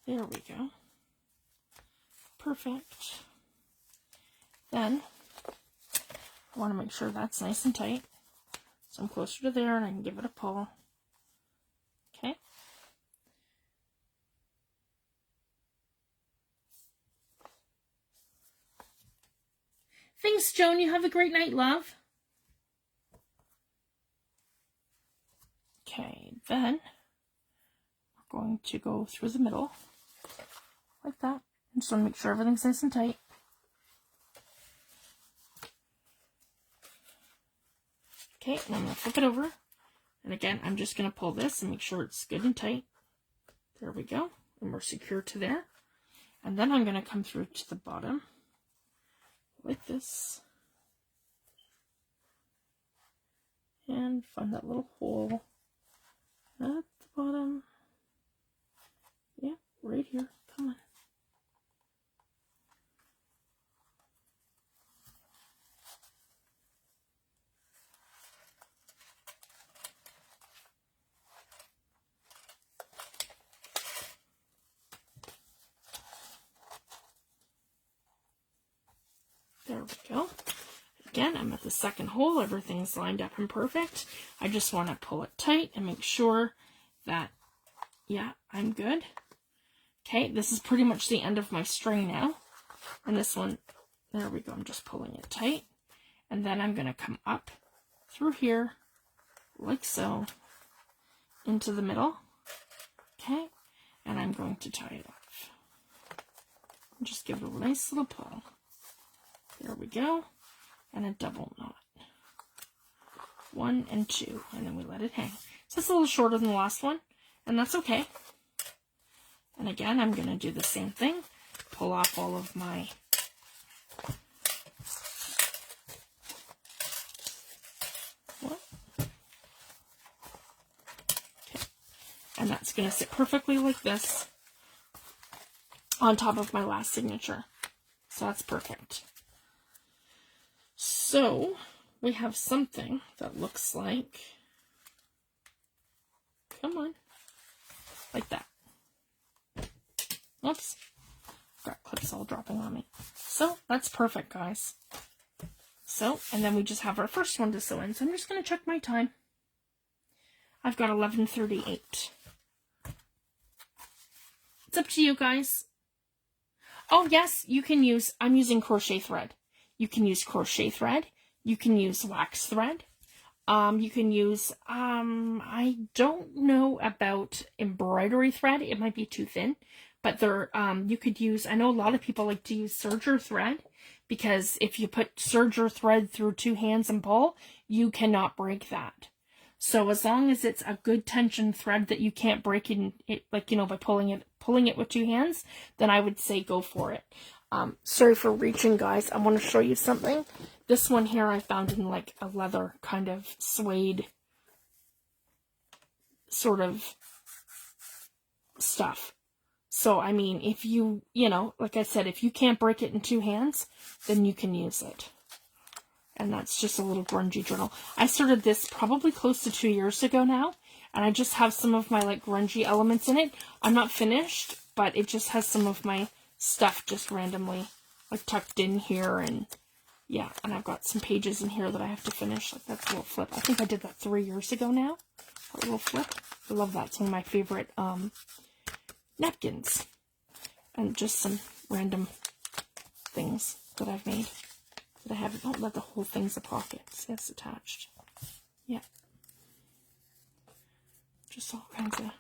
There we go. Perfect. Then I want to make sure that's nice and tight. So I'm closer to there and I can give it a pull. Okay. Thanks, Joan. You have a great night, love. Okay, then we're going to go through the middle like that. I just want to make sure everything's nice and tight. Okay, and I'm going to flip it over. And again, I'm just going to pull this and make sure it's good and tight. There we go. And we're secure to there. And then I'm going to come through to the bottom like this. And find that little hole at the bottom. Yeah, right here. Come on. There we go. Again, I'm at the second hole. Everything's lined up and perfect. I just want to pull it tight and make sure that, yeah, I'm good. Okay, this is pretty much the end of my string now. And this one, there we go. I'm just pulling it tight. And then I'm going to come up through here, like so, into the middle. Okay, and I'm going to tie it off. Just give it a nice little pull. There we go, and a double knot. 1 and 2, and then we let it hang. So it's a little shorter than the last one, and that's okay. And again, I'm going to do the same thing. Pull off all of my and that's going to sit perfectly like this on top of my last signature. So that's perfect. So we have something that looks like, come on, like that. Oops, got clips all dropping on me. So that's perfect, guys. So, and then we just have our first one to sew in. So I'm just going to check my time. I've got 11:38. It's up to you guys. Oh yes, you can use, I'm using crochet thread. You can use crochet thread. You can use wax thread. You can use, I don't know about embroidery thread. It might be too thin, but there, you could use, I know a lot of people like to use serger thread, because if you put serger thread through 2 hands and pull, you cannot break that. So as long as it's a good tension thread that you can't break it, like, you know, by pulling it with 2 hands, then I would say go for it. Sorry for reaching, guys. I want to show you something. This one here I found in like a leather kind of suede sort of stuff. So, I mean, if you know, like I said, if you can't break it in 2 hands, then you can use it. And that's just a little grungy journal. I started this probably close to 2 years ago now, and I just have some of my like grungy elements in it. I'm not finished, but it just has some of my stuff just randomly like tucked in here, and yeah, and I've got some pages in here that I have to finish. Like that's a little flip. I think I did that 3 years ago now. A little flip. I love that. It's one of my favorite napkins, and just some random things that I've made. That I haven't, don't let the whole thing's a pocket. See, it's attached. Yeah. Just all kinds of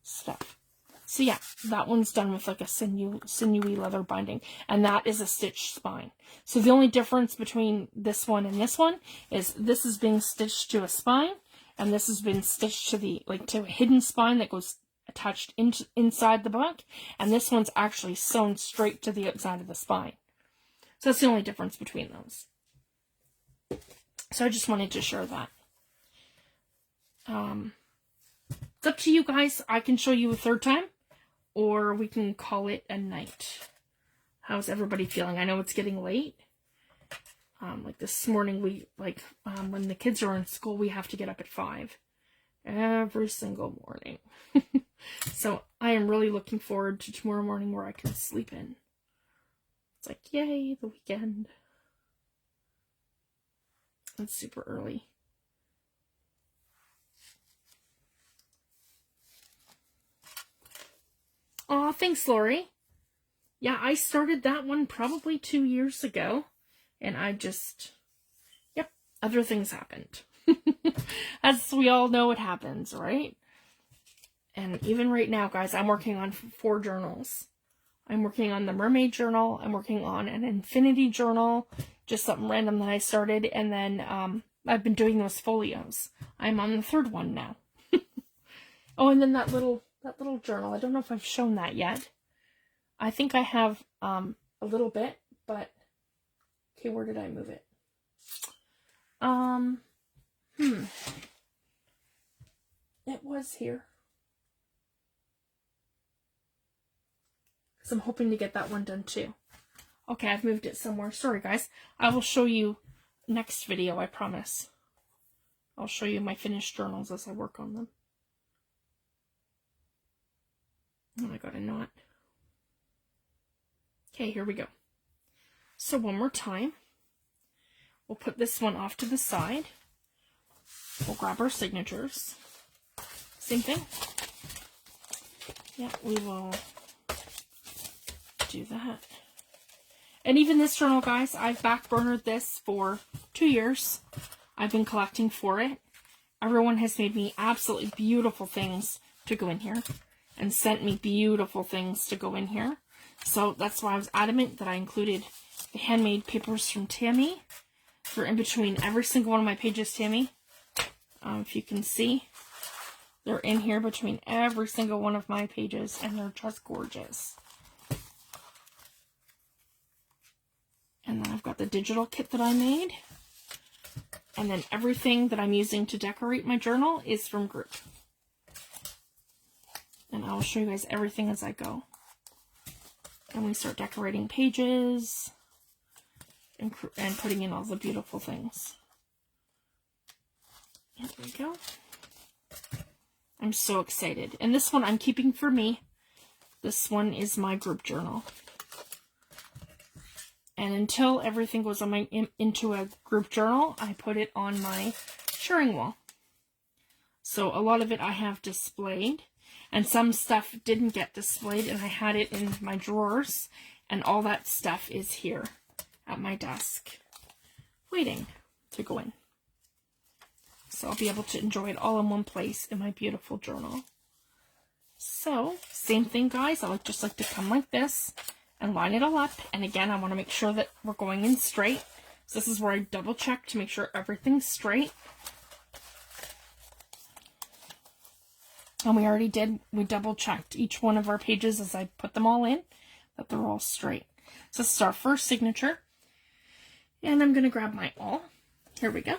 stuff. So yeah, that one's done with like a sinewy leather binding. And that is a stitched spine. So the only difference between this one and this one is this is being stitched to a spine, and this has been stitched to the, like, to a hidden spine that goes attached inside the book. And this one's actually sewn straight to the outside of the spine. So that's the only difference between those. So I just wanted to share that. It's up to you guys. I can show you a third time, or we can call it a night. How's everybody feeling? I know it's getting late. Like this morning, when the kids are in school, we have to get up at 5 every single morning. So I am really looking forward to tomorrow morning where I can sleep in. It's like, yay, the weekend. It's super early. Aw, thanks, Lori. Yeah, I started that one probably 2 years ago. And I just, yep, other things happened. As we all know, it happens, right? And even right now, guys, I'm working on 4 journals. I'm working on the Mermaid Journal. I'm working on an Infinity Journal. Just something random that I started. And then I've been doing those folios. I'm on the 3rd one now. Oh, and then that little journal. I don't know if I've shown that yet. I think I have a little bit, but okay, where did I move it? It was here. So I'm hoping to get that one done too. Okay, I've moved it somewhere. Sorry, guys. I will show you next video, I promise. I'll show you my finished journals as I work on them. Oh, I got a knot. Okay, here we go. So one more time. We'll put this one off to the side. We'll grab our signatures. Same thing. Yeah, we will do that. And even this journal, guys, I've backburnered this for 2 years. I've been collecting for it. Everyone has made me absolutely beautiful things to go in here and sent me beautiful things to go in here. So that's why I was adamant that I included the handmade papers from Tammy. They're in between every single one of my pages, Tammy. If you can see, they're in here between every single one of my pages, and they're just gorgeous. And then I've got the digital kit that I made. And then everything that I'm using to decorate my journal is from Group. And I'll show you guys everything as I go. And we start decorating pages and putting in all the beautiful things. There we go. I'm so excited. And this one I'm keeping for me. This one is my group journal. And until everything goes on into a group journal, I put it on my shirring wall. So a lot of it I have displayed. And some stuff didn't get displayed, and I had it in my drawers. And all that stuff is here at my desk, waiting to go in. So I'll be able to enjoy it all in one place in my beautiful journal. So, same thing, guys. I just like to come like this and line it all up. And again, I want to make sure that we're going in straight. So this is where I double check to make sure everything's straight. And we already did. We double checked each one of our pages as I put them all in, that they're all straight. So this is our first signature. And I'm going to grab my awl. Here we go.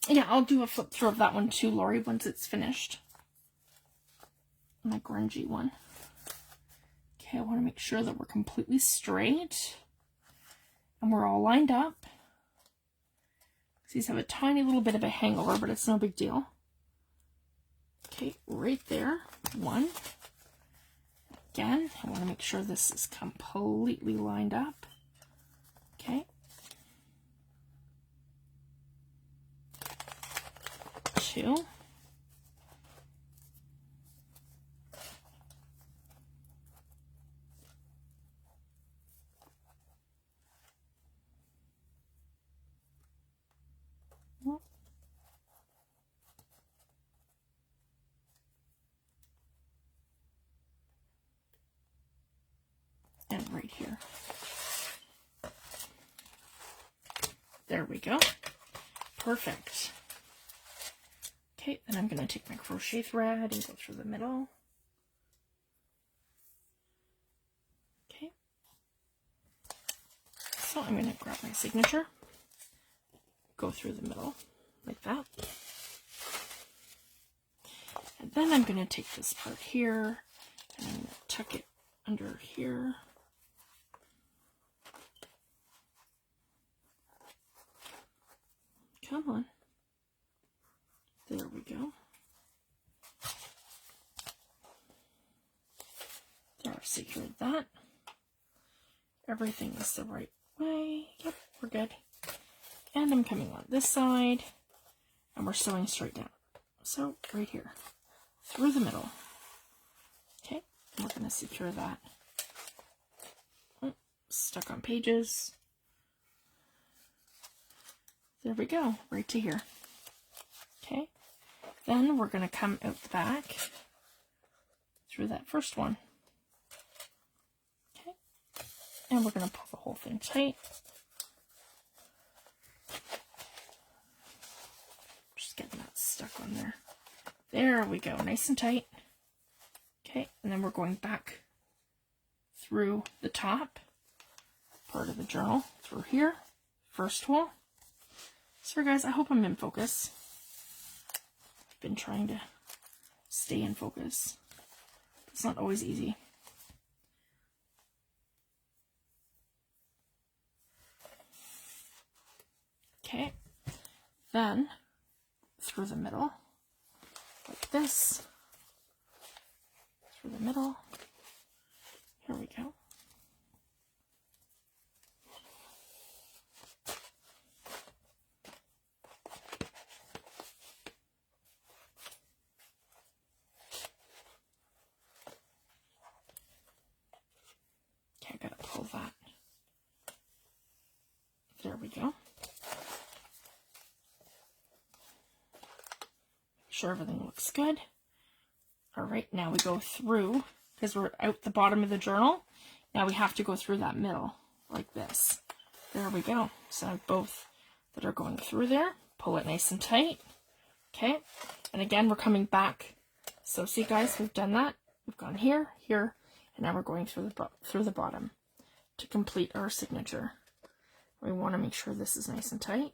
Yeah, I'll do a flip through of that one too, Lori, once it's finished. My grungy one. Okay, I want to make sure that we're completely straight. And we're all lined up. These have a tiny little bit of a hangover, but it's no big deal. Okay, right there. One. Again, I want to make sure this is completely lined up. Okay. Two. And right here. There we go. Perfect. Okay, then I'm going to take my crochet thread and go through the middle. Okay. So I'm going to grab my signature, go through the middle like that. And then I'm going to take this part here and tuck it under here. Come on. There we go. There, I've secured that. Everything is the right way. Yep, we're good. And I'm coming on this side, and we're sewing straight down. So, right here, through the middle. Okay, and we're going to secure that. Oh, stuck on pages. There we go, right to here. Okay, then we're going to come out the back through that first one. Okay, and we're going to pull the whole thing tight. Just getting that stuck on there. There we go, nice and tight. Okay, and then we're going back through the top part of the journal, through here, first wall. Sorry guys, I hope I'm in focus. I've been trying to stay in focus. It's not always easy. Okay, then through the middle, like this, through the middle. Here we go. Okay, I gotta pull that we go. Make sure everything looks good. All right, now we go through, because we're out the bottom of the journal. Now we have to go through that middle, like this. There we go. So I have both that are going through there. Pull it nice and tight. Okay, and again, we're coming back. So see, guys, we've done that. We've gone here, here, and now we're going through the bottom to complete our signature. We want to make sure this is nice and tight.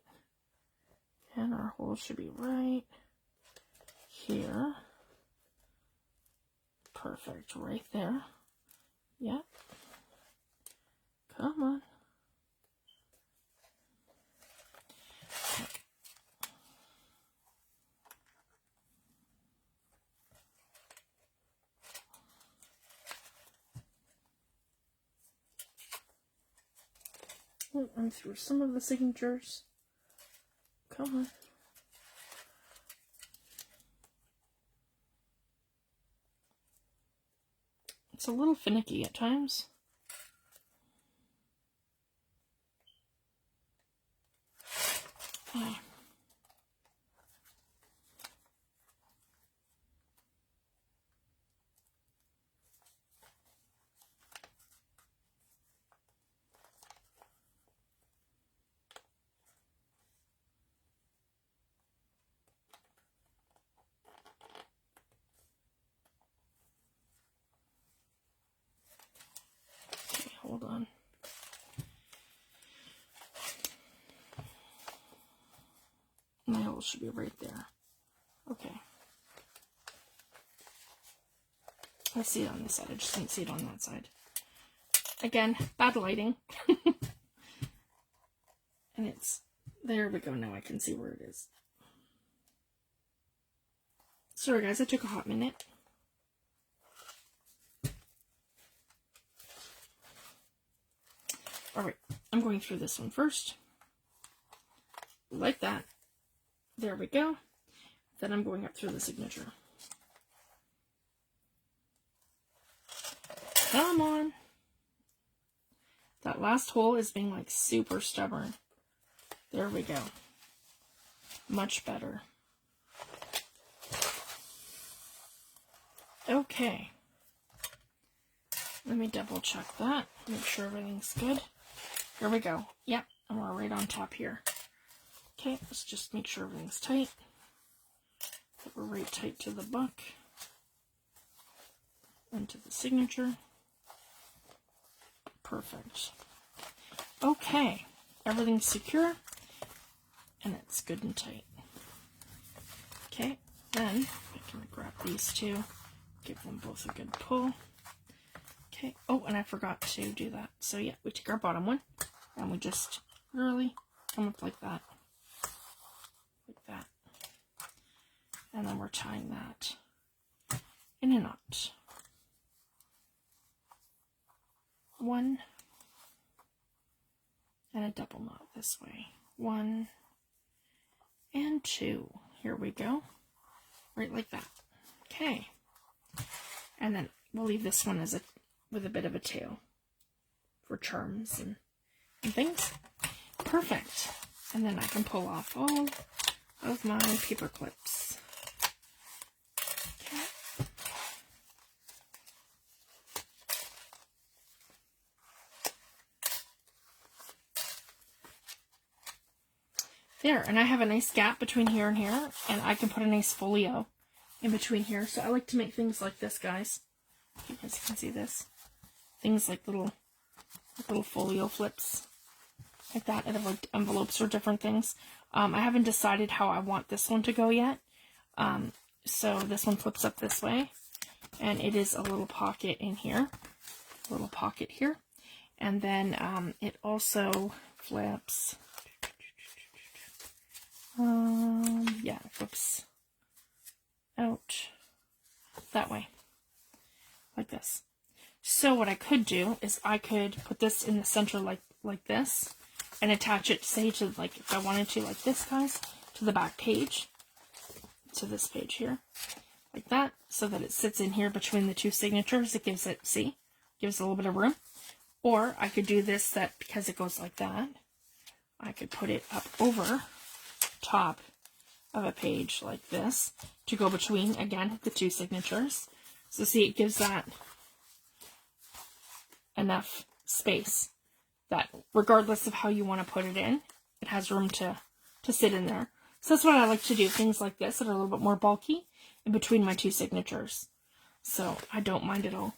And our hole should be right here. Perfect, right there. Yeah. Come on. I'm through some of the signatures. Come on. It's a little finicky at times. Okay. Hold on. My hole should be right there. Okay. I see it on this side. I just didn't see it on that side. Again, bad lighting. And it's, there we go. Now I can see where it is. Sorry guys, I took a hot minute. Alright, I'm going through this one first. Like that. There we go. Then I'm going up through the signature. Come on. That last hole is being like super stubborn. There we go. Much better. Okay. Let me double check that. Make sure everything's good. Here we go. Yep, and we're right on top here. Okay, let's just make sure everything's tight. That we're right tight to the book. And to the signature. Perfect. Okay, everything's secure. And it's good and tight. Okay, then I can grab these two. Give them both a good pull. Okay, oh, and I forgot to do that. So yeah, we take our bottom one and we just really come up like that. Like that. And then we're tying that in a knot. One and a double knot this way. 1 and 2. Here we go. Right like that. Okay. And then we'll leave this one as with a bit of a tail for charms and things. Perfect. And then I can pull off all of my paper clips. Okay. There, and I have a nice gap between here and here, and I can put a nice folio in between here. So I like to make things like this, guys. You guys can see this. Things like little folio flips, like that, out of like envelopes or different things. I haven't decided how I want this one to go yet. So this one flips up this way, and it is a little pocket in here, a little pocket here, and then it also flips. Yeah, it flips out that way, like this. So what I could do is I could put this in the center like this, and attach it, say, to, like, if I wanted to, like this, guys, to the back page, to this page here, like that, so that it sits in here between the two signatures. It gives it, see, gives a little bit of room. Or I could do this, that because it goes like that, I could put it up over top of a page like this to go between, again, the two signatures. So see, it gives that enough space that regardless of how you want to put it in, it has room to sit in there. So that's what I like to do, things like this that are a little bit more bulky in between my two signatures. So I don't mind at all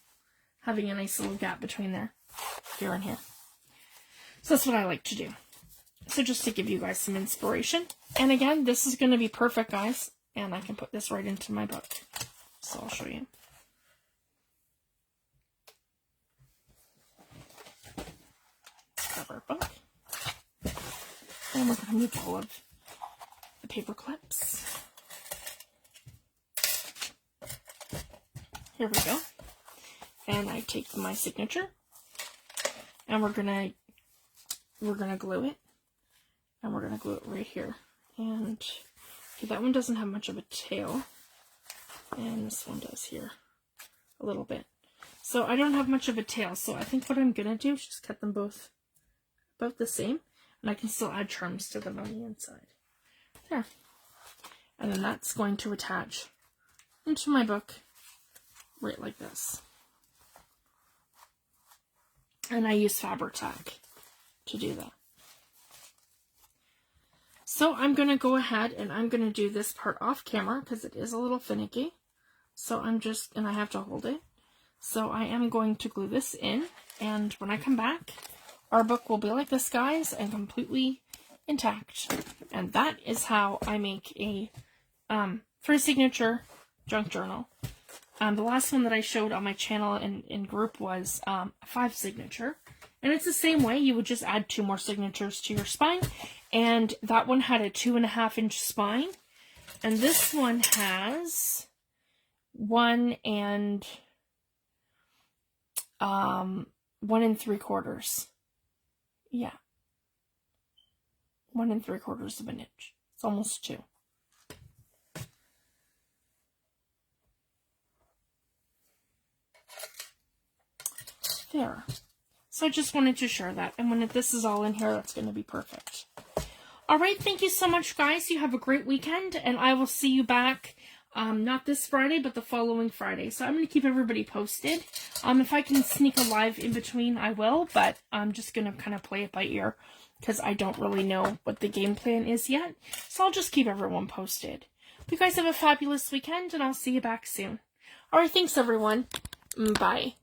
having a nice little gap between there, here and here. So that's what I like to do. So just to give you guys some inspiration. And again, this is going to be perfect, guys. And I can put this right into my book. So I'll show you. Grab our book. And we're going to move all of the paper clips. Here we go. And I take my signature. And we're gonna glue it. And we're going to glue it right here. And okay, that one doesn't have much of a tail. And this one does here a little bit. So I don't have much of a tail. So I think what I'm going to do is just cut them both about the same. And I can still add charms to them on the inside. There. And then that's going to attach into my book right like this. And I use fabric tack to do that. So I'm going to go ahead and I'm going to do this part off camera because it is a little finicky. So and I have to hold it. So I am going to glue this in, and when I come back, our book will be like this, guys, and completely intact. And that is how I make a for a signature junk journal. The last one that I showed on my channel in group was a 5 signature. And it's the same way. You would just add 2 more signatures to your spine. And that one had a 2.5-inch spine. And this one has 1 3/4. Yeah. 1 3/4 of an inch. It's almost 2. There. So I just wanted to share that. And when this is all in here, that's going to be perfect. All right. Thank you so much, guys. You have a great weekend. And I will see you back, not this Friday, but the following Friday. So I'm going to keep everybody posted. If I can sneak a live in between, I will. But I'm just going to kind of play it by ear because I don't really know what the game plan is yet. So I'll just keep everyone posted. You guys have a fabulous weekend, and I'll see you back soon. All right. Thanks, everyone. Bye.